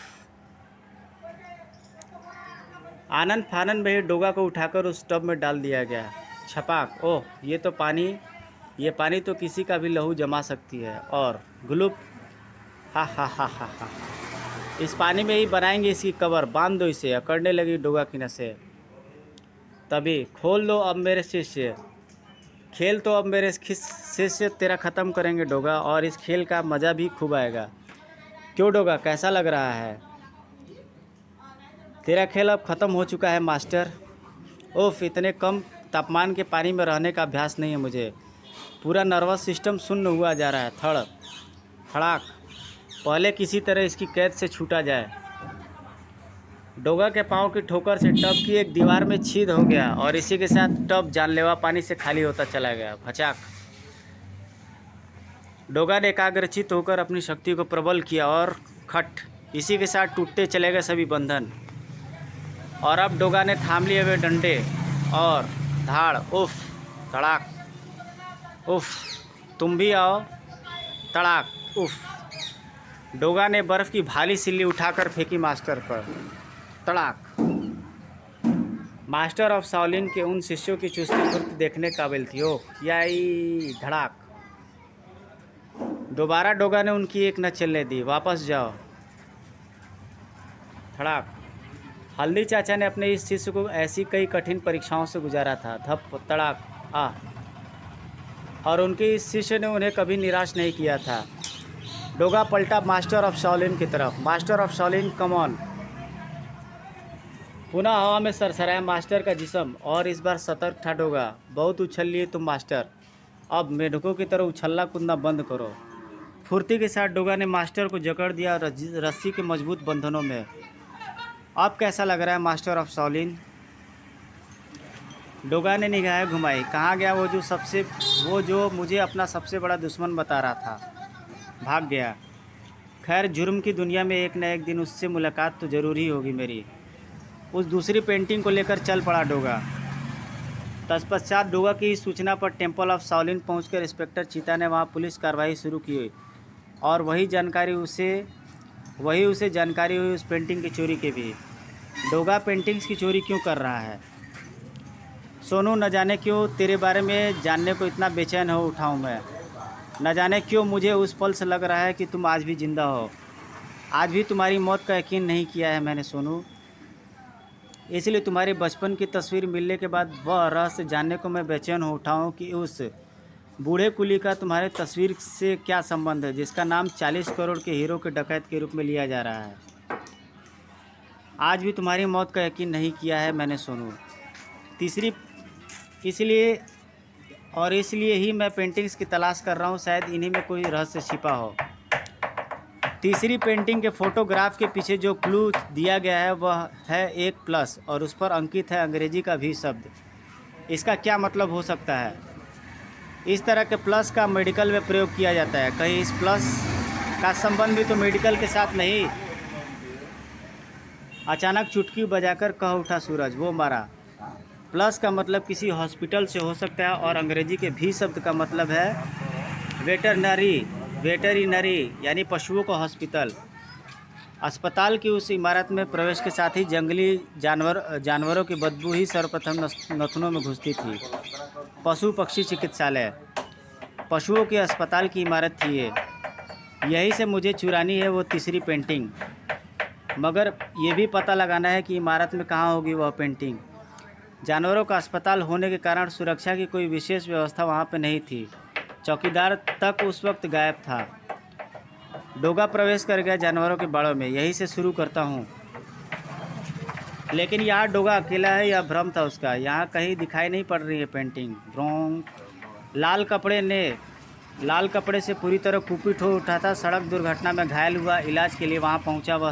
आनंद फानन में ही डोगा को उठाकर उस टब में डाल दिया गया। छपाक। ओह, ये पानी तो किसी का भी लहू जमा सकती है। और ग्लुप। हा हा हा हा हा, इस पानी में ही बनाएंगे इसकी कब्र। बांध दो इसे। अकड़ने लगी डोगा की नसें। तभी खोल दो अब मेरे शिष्य, खेल तो अब मेरे शिष्य तेरा ख़त्म करेंगे डोगा, और इस खेल का मज़ा भी खूब आएगा। क्यों डोगा, कैसा लग रहा है? तेरा खेल अब ख़त्म हो चुका है मास्टर। ओफ, इतने कम तापमान के पानी में रहने का अभ्यास नहीं है मुझे। पूरा नर्वस सिस्टम सुन्न हुआ जा रहा है। थड़ाक। पहले किसी तरह इसकी कैद से छूटा जाए। डोगा के पाँव की ठोकर से टब की एक दीवार में छेद हो गया और इसी के साथ टब जानलेवा पानी से खाली होता चला गया। भचाक। डोगा ने एकाग्रचित होकर अपनी शक्ति को प्रबल किया और खट, इसी के साथ टूटते चले गए सभी बंधन। और अब डोगा ने थाम लिए हुए डंडे और धाड़। उफ! तड़ाक। उफ! तुम भी आओ। तड़ाक। उफ! डोगा ने बर्फ़ की भाली सिल्ली उठाकर फेंकी मास्टर पर। तड़ाक। मास्टर ऑफ शाओलिन के उन शिष्यों की चुस्ती फुर्ती देखने काबिल थी। ओह, धड़ाक। दोबारा डोगा ने उनकी एक न चलने दी। वापस जाओ। धड़ाक। हल्दी चाचा ने अपने इस शिष्य को ऐसी कई कठिन परीक्षाओं से गुजारा था। धप। तड़ाक। और उनके इस शिष्य ने उन्हें कभी निराश नहीं किया था। डोगा पलटा मास्टर ऑफ शाओलिन की तरफ। Master of Shaolin, come on. पुनः हवा में सरसराया मास्टर का जिस्म, और इस बार सतर्क था डोगा। बहुत उछल लिए तुम मास्टर, अब मेढकों की तरह उछलना कूदना बंद करो। फुर्ती के साथ डोगा ने मास्टर को जकड़ दिया रस्सी के मजबूत बंधनों में। अब कैसा लग रहा है मास्टर ऑफ शाओलिन? डोगा ने निगाहें घुमाई। कहाँ गया वो जो मुझे अपना सबसे बड़ा दुश्मन बता रहा था? भाग गया। खैर, जुर्म की दुनिया में एक न एक दिन उससे मुलाकात तो ज़रूरी होगी मेरी। उस दूसरी पेंटिंग को लेकर चल पड़ा डोगा। तत्पश्चात डोगा की सूचना पर टेम्पल ऑफ शाओलिन पहुंचकर इंस्पेक्टर चीता ने वहां पुलिस कार्रवाई शुरू की, और वही उसे जानकारी हुई उस पेंटिंग की चोरी की भी। डोगा पेंटिंग्स की चोरी क्यों कर रहा है? सोनू, न जाने क्यों तेरे बारे में जानने को इतना बेचैन हो उठा हूँ मैं। न जाने क्यों मुझे उस पल से लग रहा है कि तुम आज भी जिंदा हो। आज भी तुम्हारी मौत का यकीन नहीं किया है मैंने सोनू। इसलिए तुम्हारे बचपन की तस्वीर मिलने के बाद वह रहस्य जानने को मैं बेचैन हो उठा हूँ कि उस बूढ़े कुली का तुम्हारे तस्वीर से क्या संबंध है, जिसका नाम 40 करोड़ के हीरो के डकैत के रूप में लिया जा रहा है। आज भी तुम्हारी मौत का यकीन नहीं किया है मैंने सोनू। इसलिए ही मैं पेंटिंग्स की तलाश कर रहा हूँ, शायद इन्हीं में कोई रहस्य छिपा हो। तीसरी पेंटिंग के फोटोग्राफ के पीछे जो क्लू दिया गया है वह है एक प्लस, और उस पर अंकित है अंग्रेजी का भी शब्द। इसका क्या मतलब हो सकता है? इस तरह के प्लस का मेडिकल में प्रयोग किया जाता है। कहीं इस प्लस का संबंध भी तो मेडिकल के साथ नहीं। अचानक चुटकी बजाकर कह उठा सूरज, वो मारा। प्लस का मतलब किसी हॉस्पिटल से हो सकता है और अंग्रेजी के भी शब्द का मतलब है वेटरिनरी यानी पशुओं का हॉस्पिटल। अस्पताल की उस इमारत में प्रवेश के साथ ही जंगली जानवरों की बदबू ही सर्वप्रथम नथुनों में घुसती थी। पशु पक्षी चिकित्सालय, पशुओं के अस्पताल की इमारत थी ये। यही से मुझे चुरानी है वो तीसरी पेंटिंग, मगर ये भी पता लगाना है कि इमारत में कहाँ होगी वह पेंटिंग। जानवरों का अस्पताल होने के कारण सुरक्षा की कोई विशेष व्यवस्था वहाँ पे नहीं थी। चौकीदार तक उस वक्त गायब था। डोगा प्रवेश कर गया जानवरों के बाड़ों में। यही से शुरू करता हूँ। लेकिन यहाँ डोगा अकेला है, यह भ्रम था उसका। यहाँ कहीं दिखाई नहीं पड़ रही है पेंटिंग। ब्रोंग लाल कपड़े से पूरी तरह कुपित हो उठा था। सड़क दुर्घटना में घायल हुआ, इलाज के लिए वहाँ पहुँचा वह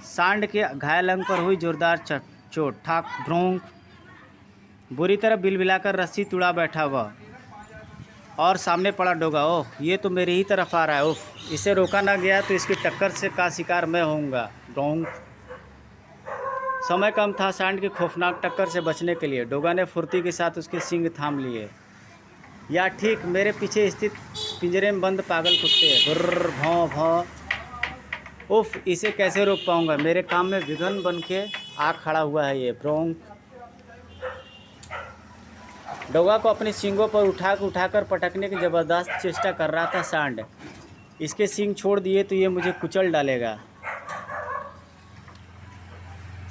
सांड के घायल अंग पर हुई जोरदार चोट। ठाक ब्रोंग बुरी तरह बिलबिलाकर रस्सी तुड़ा बैठा वह, और सामने पड़ा डोगा। ओह, ये तो मेरी ही तरफ आ रहा है। उफ, इसे रोका ना गया तो इसकी टक्कर से का शिकार मैं होऊंगा। ब्रोंग समय कम था। सांड की खौफनाक टक्कर से बचने के लिए डोगा ने फुर्ती के साथ उसके सींग थाम लिए। या ठीक मेरे पीछे स्थित पिंजरे में बंद पागल कुत्ते। गुर्र भौं भौं। उफ, इसे कैसे रोक पाऊंगा? मेरे काम में विघ्न बन के आ खड़ा हुआ है ये। ब्रोंग डोगा को अपने सींगों पर उठाकर पटकने की ज़बरदस्त चेष्टा कर रहा था सांड। इसके सींग छोड़ दिए तो ये मुझे कुचल डालेगा।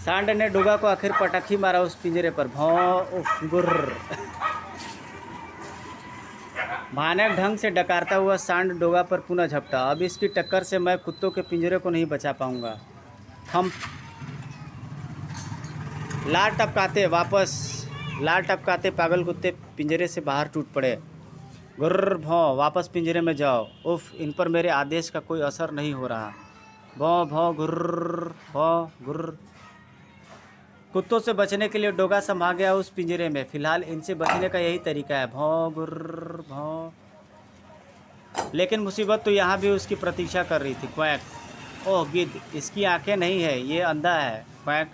सांड ने डोगा को आखिर पटक ही मारा उस पिंजरे पर। भौं उफ गुर्र। भयानक ढंग से डकारता हुआ सांड डोगा पर पुनः झपटा। अब इसकी टक्कर से मैं कुत्तों के पिंजरे को नहीं बचा पाऊंगा। हम लार टपकाते पागल कुत्ते पिंजरे से बाहर टूट पड़े। गुर्र भौं, वापस पिंजरे में जाओ। उफ, इन पर मेरे आदेश का कोई असर नहीं हो रहा। भौं भौं गुर्र भौं गुर्र। कुत्तों से बचने के लिए डोगा समा गया उस पिंजरे में। फिलहाल इनसे बचने का यही तरीका है। भौं गुर्र भौं। लेकिन मुसीबत तो यहाँ भी उसकी प्रतीक्षा कर रही थी। क्वैक। ओह गिद्ध, इसकी आंखें नहीं है, ये अंधा है। क्वैक।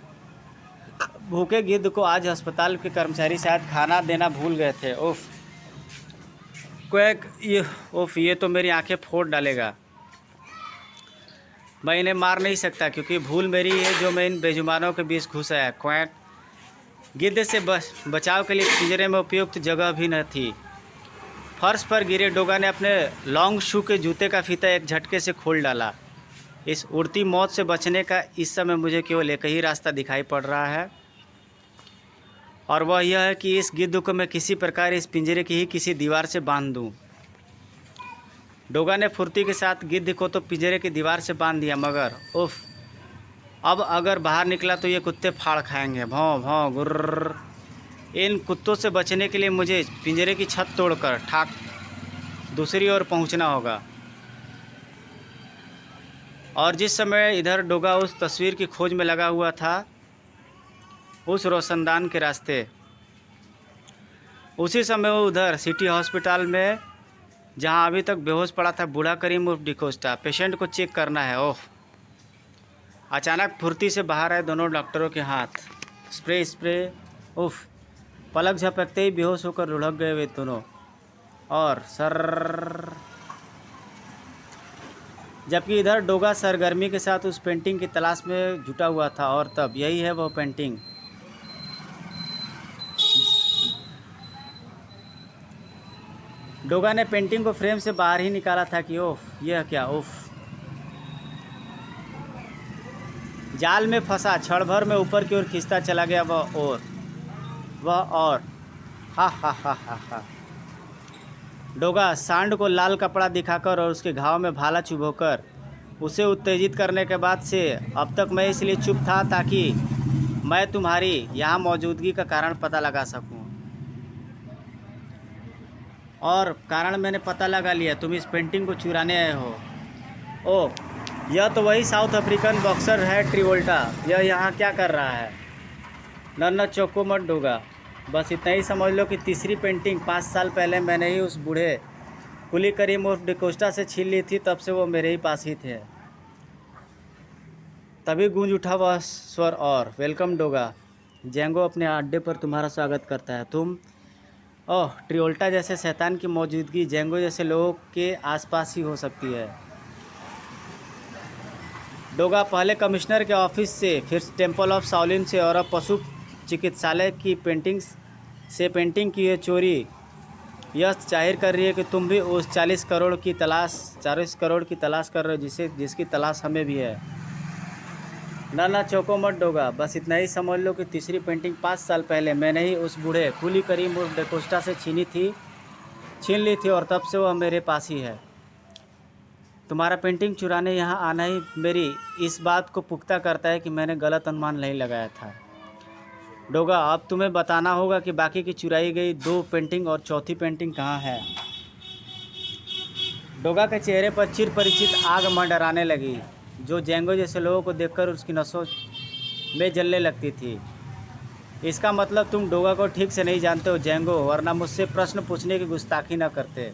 भूखे गिद्ध को आज अस्पताल के कर्मचारी शायद खाना देना भूल गए थे। उफ क्वैक, ये तो मेरी आंखें फोड़ डालेगा। मैं इन्हें मार नहीं सकता क्योंकि भूल मेरी है जो मैं इन बेजुबानों के बीच घुस आया। क्वैक। गिद्ध से बचाव के लिए पिंजरे में उपयुक्त जगह भी न थी। फर्श पर गिरे डोगा ने अपने लॉन्ग शू के जूते का फीता एक झटके से खोल डाला। इस उड़ती मौत से बचने का इस समय मुझे केवल एक ही रास्ता दिखाई पड़ रहा है, और वह यह है कि इस गिद्ध को मैं किसी प्रकार इस पिंजरे की ही किसी दीवार से बांध दूं। डोगा ने फुर्ती के साथ गिद्ध को तो पिंजरे की दीवार से बांध दिया, मगर उफ, अब अगर बाहर निकला तो ये कुत्ते फाड़ खाएंगे। भौं भौं गुर्र। इन कुत्तों से बचने के लिए मुझे पिंजरे की छत तोड़कर ठाक दूसरी ओर पहुंचना होगा। और जिस समय इधर डोगा उस तस्वीर की खोज में लगा हुआ था, उस रोशनदान के रास्ते, उसी समय वो उधर सिटी हॉस्पिटल में, जहां अभी तक बेहोश पड़ा था बूढ़ा करीम उर्फ डिकोस्टा, पेशेंट को चेक करना है। ओह, अचानक फुर्ती से बाहर आए दोनों डॉक्टरों के हाथ। स्प्रे। उफ, पलक झपकते ही बेहोश होकर लुढ़क गए वे दोनों, और सर। जबकि इधर डोगा सरगर्मी के साथ उस पेंटिंग की तलाश में जुटा हुआ था। और तब यही है वह पेंटिंग। डोगा ने पेंटिंग को फ्रेम से बाहर ही निकाला था कि ओह, यह क्या। उफ, जाल में फंसा क्षण भर में ऊपर की ओर खींचता चला गया वह और हा। डोगा सांड को लाल कपड़ा दिखाकर और उसके घाव में भाला चुभोकर उसे उत्तेजित करने के बाद से अब तक मैं इसलिए चुप था ताकि मैं तुम्हारी यहाँ मौजूदगी का कारण पता लगा सकूं। और कारण मैंने पता लगा लिया, तुम इस पेंटिंग को चुराने आए हो। ओह, यह तो वही साउथ अफ्रीकन बॉक्सर है ट्रिवोल्टा। यह यहाँ क्या कर रहा है? नन्ना चौको मत डोगा। बस इतना ही समझ लो कि तीसरी पेंटिंग 5 साल पहले मैंने ही उस बूढ़े कुली करीम उर्फ डिकोस्टा से छीन ली थी, तब से वो मेरे ही पास ही थे। तभी गूंज उठा वह स्वर और वेलकम डोगा, जेंगो अपने अड्डे पर तुम्हारा स्वागत करता है। तुम ओह, ट्रियोल्टा जैसे शैतान की मौजूदगी जेंगो जैसे लोगों के आसपास ही हो सकती है। डोगा पहले कमिश्नर के ऑफिस से, फिर टेम्पल ऑफ शाओलिन से और अब पशु चिकित्सालय की पेंटिंग की ये चोरी यह जाहिर कर रही है कि तुम भी उस 40 करोड़ की तलाश कर रहे हो जिसकी तलाश हमें भी है। ना चौको मत डोगा, बस इतना ही समझ लो कि तीसरी पेंटिंग 5 साल पहले मैंने ही उस बूढ़े कुली करीम उर्फ डिकोस्टा से छीन ली थी और तब से वह मेरे पास ही है। तुम्हारा पेंटिंग चुराने यहाँ आना ही मेरी इस बात को पुख्ता करता है कि मैंने गलत अनुमान नहीं लगाया था। डोगा, अब तुम्हें बताना होगा कि बाकी की चुराई गई 2 पेंटिंग और चौथी पेंटिंग कहाँ है। डोगा के चेहरे पर चिर परिचित आग मंडराने लगी, जो जेंगो जैसे लोगों को देखकर उसकी नसों में जलने लगती थी। इसका मतलब तुम डोगा को ठीक से नहीं जानते हो जेंगो, वरना मुझसे प्रश्न पूछने की गुस्ताखी न करते।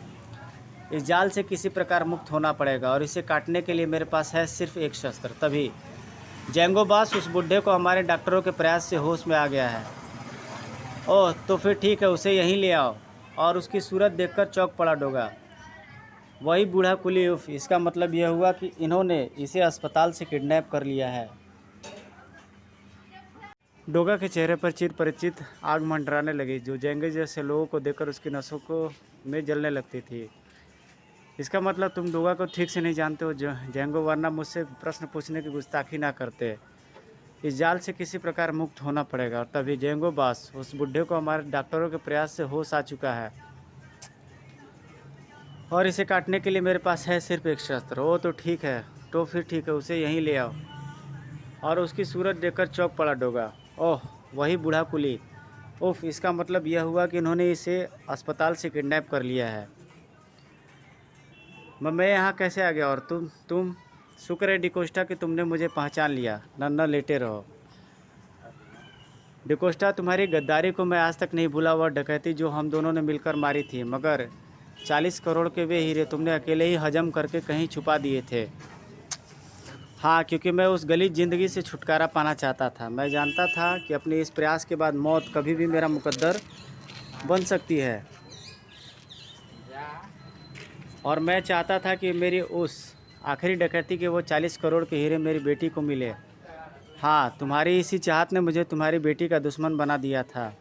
इस जाल से किसी प्रकार मुक्त होना पड़ेगा और इसे काटने के लिए मेरे पास है सिर्फ एक शस्त्र। तभी जेंगो बॉस, उस बुढ़े को हमारे डॉक्टरों के प्रयास से होश में आ गया है। ओह, तो फिर ठीक है, उसे यहीं ले आओ। और उसकी सूरत देखकर चौंक पड़ा डोगा। वही बूढ़ा कुली उफ, इसका मतलब यह हुआ कि इन्होंने इसे अस्पताल से किडनैप कर लिया है। डोगा के चेहरे पर चिर परिचित आग मंडराने लगी, जो जेंगो जैसे लोगों को देखकर उसकी नसों को में जलने लगती थी। इसका मतलब तुम डोगा को ठीक से नहीं जानते हो जेंगो, वरना मुझसे प्रश्न पूछने की गुस्ताखी ना करते। इस जाल से किसी प्रकार मुक्त होना पड़ेगा। और तभी जेंगो बॉस, उस बुढ़े को हमारे डॉक्टरों के प्रयास से होश आ चुका है और इसे काटने के लिए मेरे पास है सिर्फ एक शस्त्र। ओ तो ठीक है, तो फिर ठीक है, उसे यहीं ले आओ। और उसकी सूरत देखकर चौंक पड़ा डोगा। ओह, वही बूढ़ा कुली उफ, इसका मतलब यह हुआ कि इन्होंने इसे अस्पताल से किडनैप कर लिया है। मैं यहाँ कैसे आ गया? और तुम शुक्र है डिकोस्टा कि तुमने मुझे पहचान लिया। नन्ना लेटे रहो। डिकोस्टा, तुम्हारी गद्दारी को मैं आज तक नहीं भूला। वह डकैती जो हम दोनों ने मिलकर मारी थी, मगर 40 करोड़ के वे हीरे तुमने अकेले ही हजम करके कहीं छुपा दिए थे। हाँ, क्योंकि मैं उस गलीच ज़िंदगी से छुटकारा पाना चाहता था। मैं जानता था कि अपने इस प्रयास के बाद मौत कभी भी मेरा मुकद्दर बन सकती है, और मैं चाहता था कि मेरी उस आखिरी डकैती के वो 40 करोड़ के हीरे मेरी बेटी को मिले। हाँ, तुम्हारी इसी चाहत ने मुझे तुम्हारी बेटी का दुश्मन बना दिया था।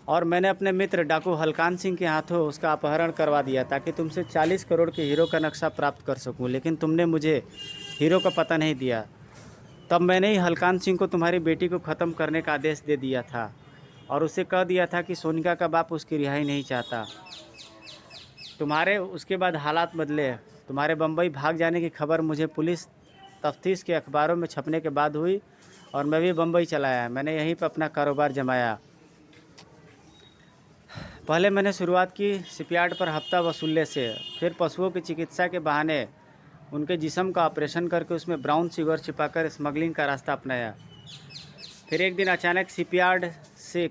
और मैंने अपने मित्र डाकू हलकान सिंह के हाथों उसका अपहरण करवा दिया ताकि तुमसे 40 करोड़ के हीरो का नक्शा प्राप्त कर सकूं। लेकिन तुमने मुझे हीरो का पता नहीं दिया। तब मैंने ही हलकान सिंह को तुम्हारी बेटी को ख़त्म करने का आदेश दे दिया था और उसे कह दिया था कि सोनिका का बाप उसकी रिहाई नहीं चाहता। तुम्हारे उसके बाद हालात बदले। तुम्हारे बम्बई भाग जाने की खबर मुझे पुलिस तफ्तीश के अखबारों में छपने के बाद हुई और मैं भी बम्बई चला आया। मैंने यहीं पर अपना कारोबार जमाया। पहले मैंने शुरुआत की शिपयार्ड पर हफ्ता वसूलने से, फिर पशुओं की चिकित्सा के बहाने उनके जिस्म का ऑपरेशन करके उसमें ब्राउन शुगर छिपाकर स्मगलिंग का रास्ता अपनाया। फिर एक दिन अचानक शिपयार्ड से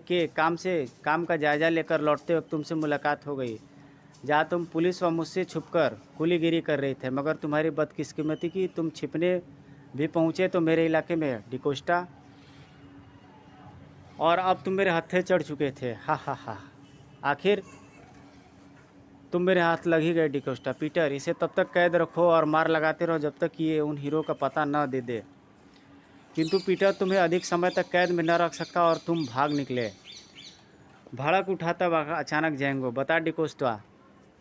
काम का जायज़ा लेकर लौटते वक्त तुमसे मुलाकात हो गई, जहाँ तुम पुलिस व मुझसे छुपकर कुलीगिरी कर रहे थे। मगर तुम्हारी बदकिस्मती की तुम छिपने भी पहुँचे तो मेरे इलाके में डिकोस्टा, और अब तुम मेरे हत्थे चढ़ चुके थे। हा हा हा, आखिर तुम मेरे हाथ लग ही गए डिकोस्टा। पीटर, इसे तब तक कैद रखो और मार लगाते रहो जब तक कि ये उन हीरो का पता न दे दे। किंतु पीटर तुम्हें अधिक समय तक कैद में न रख सकता और तुम भाग निकले। भड़क उठा तब अचानक जेंगो। बता डिकोस्टा,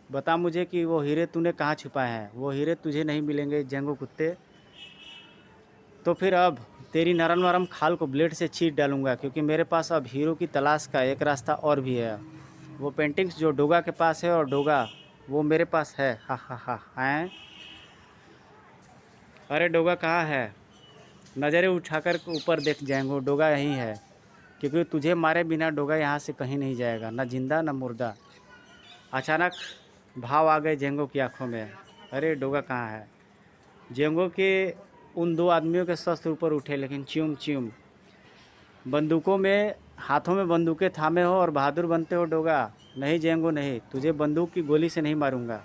बता मुझे कि वो हीरे तूने कहाँ छुपाए हैं। वो हीरे तुझे नहीं मिलेंगे जेंगो कुत्ते। तो फिर अब तेरी नरम नरम खाल को ब्लेड से चीर डालूंगा, क्योंकि मेरे पास अब हीरो की तलाश का एक रास्ता और भी है। वो पेंटिंग्स जो डोगा के पास है और डोगा वो मेरे पास है। हा हा हा हैं? अरे डोगा कहाँ है? नज़रें उठाकर ऊपर देख जेंगो, डोगा यहीं है, क्योंकि तुझे मारे बिना डोगा यहाँ से कहीं नहीं जाएगा, न जिंदा न मुर्दा। अचानक भाव आ गए जेंगो की आंखों में। अरे डोगा कहाँ है? जेंगो के उन दो आदमियों के शस्त्र ऊपर उठे, लेकिन च्यूम च्यूम बंदूकों में, हाथों में बंदूकें थामे हो और बहादुर बनते हो डोगा। नहीं जेंगो नहीं, तुझे बंदूक की गोली से नहीं मारूंगा।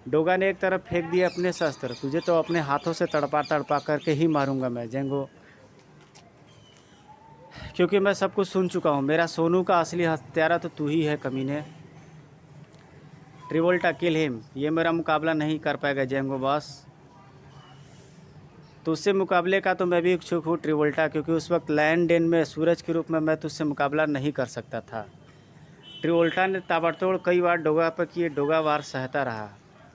डोगा ने एक तरफ फेंक दिए अपने शस्त्र, तुझे तो अपने हाथों से तड़पा तड़पा करके ही मारूंगा मैं जेंगो, क्योंकि मैं सब कुछ सुन चुका हूँ। मेरा सोनू का असली हत्यारा तो तू ही है कमीने। ट्रिवोल्टा किल हिम, ये मेरा मुकाबला नहीं कर पाएगा जेंगो बॉस। तुझसे मुकाबले का तो मैं भी इच्छुक हूँ ट्रिवोल्टा, क्योंकि उस वक्त लायन डेन में सूरज के रूप में मैं तुझसे मुकाबला नहीं कर सकता था। ट्रिवोल्टा ने ताबड़तोड़ कई बार डोगा पर किए डोगा वार सहता रहा।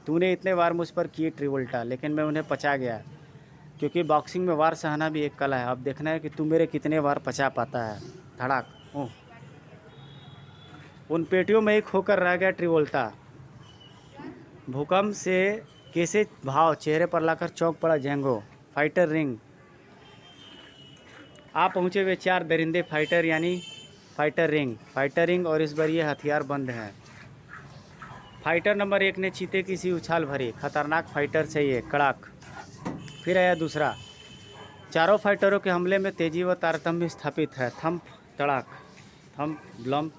तूने इतने वार मुझ पर किए ट्रिवोल्टा, लेकिन मैं उन्हें पचा गया, क्योंकि बॉक्सिंग में वार सहना भी एक कला है। अब देखना है कि तू मेरे कितने वार पचा पाता है। धड़ाक। ओह, उन पेटियों में ही खोकर रह गया ट्रिवोल्टा। भूकंप से कैसे भाव चेहरे पर लाकर चौंक पड़ा जेंगो। फाइटर रिंग आ पहुँचे वे चार दरिंदे फाइटर, यानी फाइटर रिंग, और इस बार ये हथियार बंद हैं। फाइटर नंबर 1 ने चीते की सी उछाल भरी, खतरनाक फाइटर से ये कड़ाक। फिर आया दूसरा। चारों फाइटरों के हमले में तेजी व तारतम्य स्थापित है। थंप तड़ाक, थंप ब्लम्प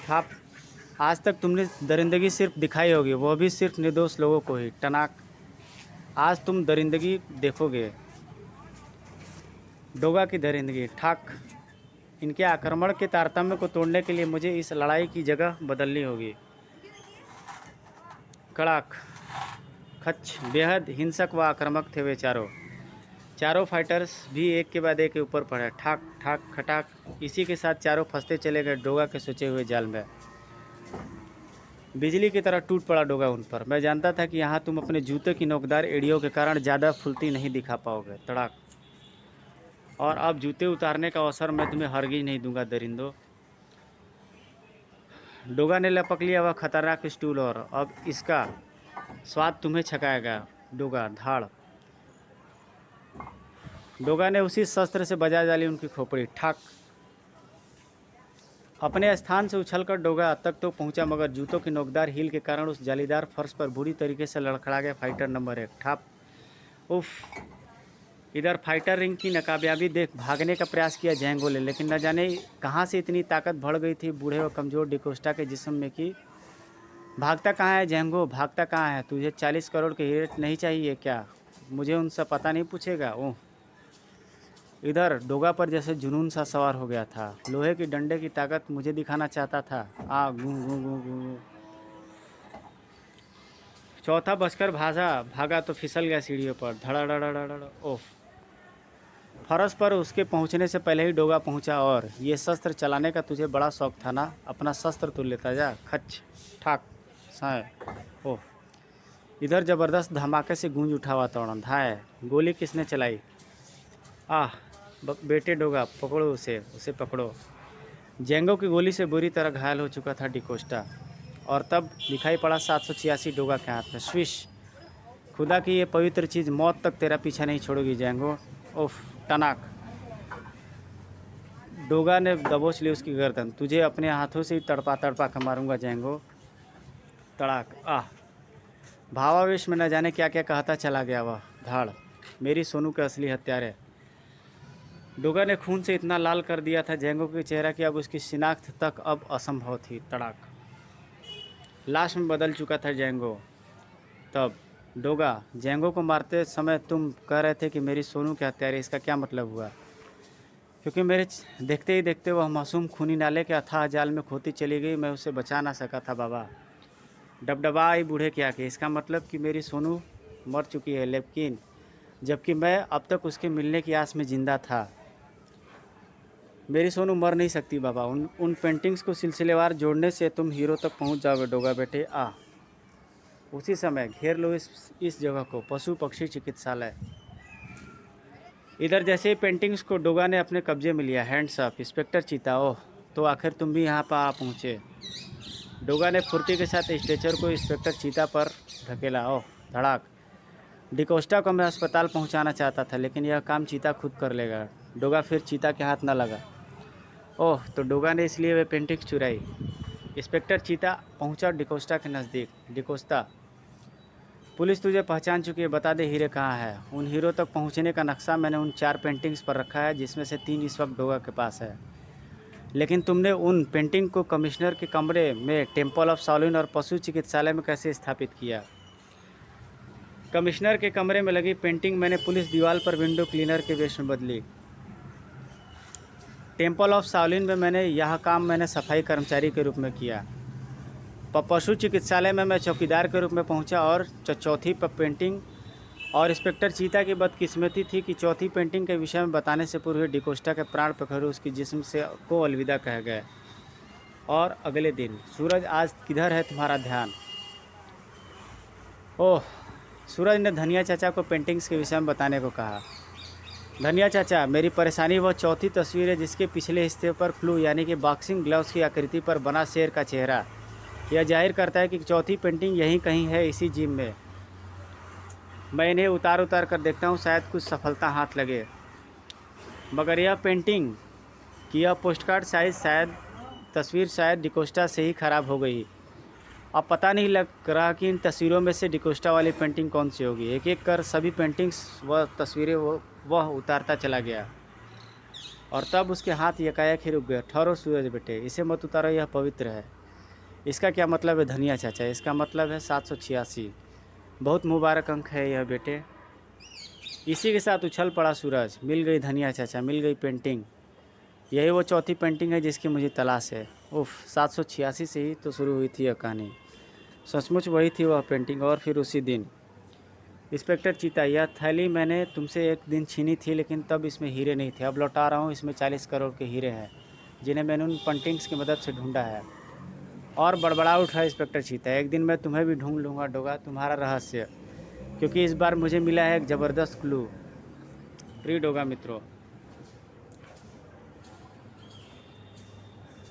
थाप। आज तक तुमने दरिंदगी सिर्फ दिखाई होगी, वो भी सिर्फ निर्दोष लोगों को ही। टनाक, आज तुम दरिंदगी देखोगे, डोगा की दरिंदगी। ठाक, इनके आक्रमण के तारतम्य को तोड़ने के लिए मुझे इस लड़ाई की जगह बदलनी होगी। कड़ाक, खच। बेहद हिंसक व आक्रामक थे वे चारों फाइटर्स भी एक के बाद एक के ऊपर पड़े। ठाक ठाक खटाक, इसी के साथ चारों फंसते चले गए डोगा के सोचे हुए जाल में। बिजली की तरह टूट पड़ा डोगा उन पर। मैं जानता था कि यहाँ तुम अपने जूते की नोकदार एड़ियों के कारण ज़्यादा फुर्ती नहीं दिखा पाओगे। तड़ाक, और अब जूते उतारने का अवसर मैं तुम्हें हरगिज नहीं दूंगा दरिंदो। डोगा ने लपक लिया वह खतरनाक स्टूल, और अब इसका स्वाद तुम्हें छकाएगा डोगा। धाड़, डोगा ने उसी शस्त्र से बजा डाली उनकी खोपड़ी। ठाक, अपने स्थान से उछलकर डोगा तक तो पहुंचा, मगर जूतों की नोकदार हील के कारण उस जालीदार फर्श पर बुरी तरीके से लड़खड़ा गया फाइटर नंबर 1। ठाप, उफ। इधर फाइटर रिंग की नाकामयाबी देख भागने का प्रयास किया जेंगो ने, लेकिन न जाने कहाँ से इतनी ताकत बढ़ गई थी बूढ़े और कमज़ोर डिकोस्टा के जिस्म में कि भागता कहाँ है जेंगो, भागता कहाँ है? तुझे 40 करोड़ के हीरे नहीं चाहिए क्या? मुझे उनसे पता नहीं पूछेगा? ओह, इधर डोगा पर जैसे जुनून सा सवार हो गया था। लोहे की डंडे की ताकत मुझे दिखाना चाहता था। आ गूं गूं गूं गूं। चौथा बचकर भागा तो फिसल गया सीढ़ियों पर। धड़ाधड़। ओह, फरस पर उसके पहुंचने से पहले ही डोगा पहुंचा। और ये शस्त्र चलाने का तुझे बड़ा शौक था ना, अपना शस्त्र तू लेता जा। खच ठाक साय। ओह, इधर जबरदस्त धमाके से गूंज उठा वातावरण। धाय, गोली किसने चलाई? आह, बेटे डोगा, पकड़ो उसे पकड़ो। जेंगो की गोली से बुरी तरह घायल हो चुका था डिकोस्टा, और तब दिखाई पड़ा 786 डोगा के हाथ में। स्विश, खुदा की ये पवित्र चीज़ मौत तक तेरा पीछा नहीं छोड़ेगी जेंगो। उफ, टनाक। डोगा ने दबोच ली उसकी गर्दन। तुझे अपने हाथों से ही तड़पा तड़पा कर मारूंगा जेंगो। तड़ाक। आह, भावावेश में न जाने क्या क्या कहता चला गया वह। धाड़, मेरी सोनू के असली हत्यारे। डोगा ने खून से इतना लाल कर दिया था जेंगो के चेहरा कि अब उसकी शिनाख्त तक अब असंभव थी। तड़ाक, लाश में बदल चुका था जेंगो। तब डोगा, जेंगो को मारते समय तुम कह रहे थे कि मेरी सोनू के हत्यारे, इसका क्या मतलब हुआ? क्योंकि मेरे देखते ही देखते वह मासूम खूनी नाले के अथाह जाल में खोती चली गई, मैं उसे बचा ना सका था बाबा। डबडबा आई बूढ़े के आके। इसका मतलब कि मेरी सोनू मर चुकी है, लेकिन जबकि मैं अब तक उसके मिलने की आस में ज़िंदा था। मेरी सोनू मर नहीं सकती बाबा। उन पेंटिंग्स को सिलसिलेवार जोड़ने से तुम हीरो तक पहुंच जाओगे डोगा बेटे। आ, उसी समय घेर लो इस जगह को, पशु पक्षी चिकित्सालय। इधर जैसे ही पेंटिंग्स को डोगा ने अपने कब्जे में लिया, हैंड्स अप। इंस्पेक्टर चीता, ओह, तो आखिर तुम भी यहाँ पर आ पहुँचे। डोगा ने फुर्ती के साथ स्ट्रेचर को इंस्पेक्टर चीता पर धकेला। ओह, धड़ाक। डिकोस्टा को मैं अस्पताल पहुँचाना चाहता था, लेकिन यह काम चीता खुद कर लेगा। डोगा फिर चीता के हाथ न लगा। ओह, तो डोगा ने इसलिए वे पेंटिंग्स चुराई। इंस्पेक्टर चीता पहुंचा डिकोस्टा के नज़दीक। डिकोस्टा, पुलिस तुझे पहचान चुकी है, बता दे हीरे कहाँ है। उन हीरो तक पहुँचने का नक्शा मैंने उन 4 पेंटिंग्स पर रखा है, जिसमें से 3 इस वक्त डोगा के पास है। लेकिन तुमने उन पेंटिंग को कमिश्नर के कमरे में टेम्पल ऑफ शाओलिन और पशु चिकित्सालय में कैसे स्थापित किया? कमिश्नर के कमरे में लगी पेंटिंग मैंने पुलिस दीवार पर विंडो क्लीनर के वेश में बदली। टेम्पल ऑफ शाओलिन में यह काम मैंने सफाई कर्मचारी के रूप में किया। पशु चिकित्सालय में मैं चौकीदार के रूप में पहुंचा। और चौथी पेंटिंग और इंस्पेक्टर चीता की बदकिस्मती थी कि चौथी पेंटिंग के विषय में बताने से पूर्व डिकोस्टा के प्राण पखेरु उसकी जिस्म से को अलविदा कह गए। और अगले दिन, सूरज आज किधर है तुम्हारा ध्यान? ओह, सूरज ने धनिया चाचा को पेंटिंग्स के विषय में बताने को कहा। धनिया चाचा, मेरी परेशानी वह चौथी तस्वीर है जिसके पिछले हिस्से पर क्लू यानी कि बॉक्सिंग ग्लव्स की आकृति पर बना शेर का चेहरा यह जाहिर करता है कि चौथी पेंटिंग यहीं कहीं है, इसी जिम में। मैं इन्हें उतार कर देखता हूँ, शायद कुछ सफलता हाथ लगे। मगर यह पेंटिंग की यह पोस्टकार्ड तस्वीर शायद डिकोस्टा से ही ख़राब हो गई। अब पता नहीं लग रहा कि इन तस्वीरों में से डिकोस्टा वाली पेंटिंग कौन सी होगी। एक एक कर सभी पेंटिंग्स व तस्वीरें वह उतारता चला गया। और तब उसके हाथ एकाएक ही रुक गए। ठहरो सूरज बेटे, इसे मत उतारो, यह पवित्र है। इसका क्या मतलब है धनिया चाचा? इसका मतलब है 786। बहुत मुबारक अंक है यह बेटे। इसी के साथ उछल पड़ा सूरज। मिल गई धनिया चाचा, मिल गई पेंटिंग। यही वो चौथी पेंटिंग है जिसकी मुझे तलाश है। उफ, 786 से ही तो शुरू हुई थी यह कहानी। सचमुच वही थी वह पेंटिंग। और फिर उसी दिन, इंस्पेक्टर चीता, यह थैली मैंने तुमसे एक दिन छीनी थी, लेकिन तब इसमें हीरे नहीं थे। अब लौटा रहा हूँ, इसमें 40 करोड़ के हीरे हैं जिन्हें मैंने उन पेंटिंग्स की मदद से ढूंढा है। और बड़बड़ा उठा इंस्पेक्टर चीता, एक दिन मैं तुम्हें भी ढूंढ लूँगा डोगा, तुम्हारा रहस्य, क्योंकि इस बार मुझे मिला है एक ज़बरदस्त क्लू। प्रिय डोगा मित्रों,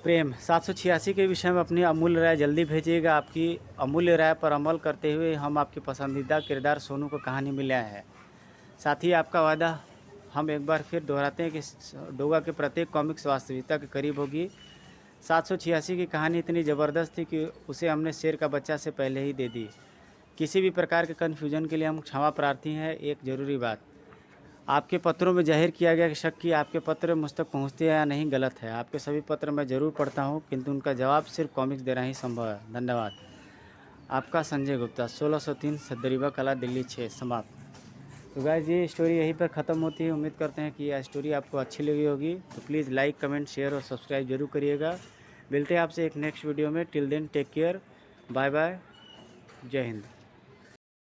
प्रेम 786 के विषय में अपनी अमूल्य राय जल्दी भेजिएगा। आपकी अमूल्य राय पर अमल करते हुए हम आपके पसंदीदा किरदार सोनू को कहानी में ले आए हैं। साथ ही आपका वादा हम एक बार फिर दोहराते हैं कि डोगा के प्रत्येक कॉमिक्स वास्तविकता के करीब होगी। 786 की कहानी इतनी ज़बरदस्त थी कि उसे हमने शेर का बच्चा से पहले ही दे दी। किसी भी प्रकार के कन्फ्यूजन के लिए हम क्षमा प्रार्थी हैं। एक ज़रूरी बात, आपके पत्रों में जाहिर किया गया शक कि आपके पत्र मुझ तक पहुँचते हैं या नहीं गलत है। आपके सभी पत्र मैं ज़रूर पढ़ता हूँ, किंतु उनका जवाब सिर्फ कॉमिक्स देना ही संभव है। धन्यवाद। आपका संजय गुप्ता, 1603 सदरीवा कला, दिल्ली 6। समाप्त। तो गाइस, ये स्टोरी यहीं पर ख़त्म होती है। उम्मीद करते हैं कि यह स्टोरी आपको अच्छी लगी होगी। तो प्लीज़ लाइक, कमेंट, शेयर और सब्सक्राइब जरूर करिएगा। मिलते हैं आपसे एक नेक्स्ट वीडियो में। Till then take care, bye bye, जय हिंद।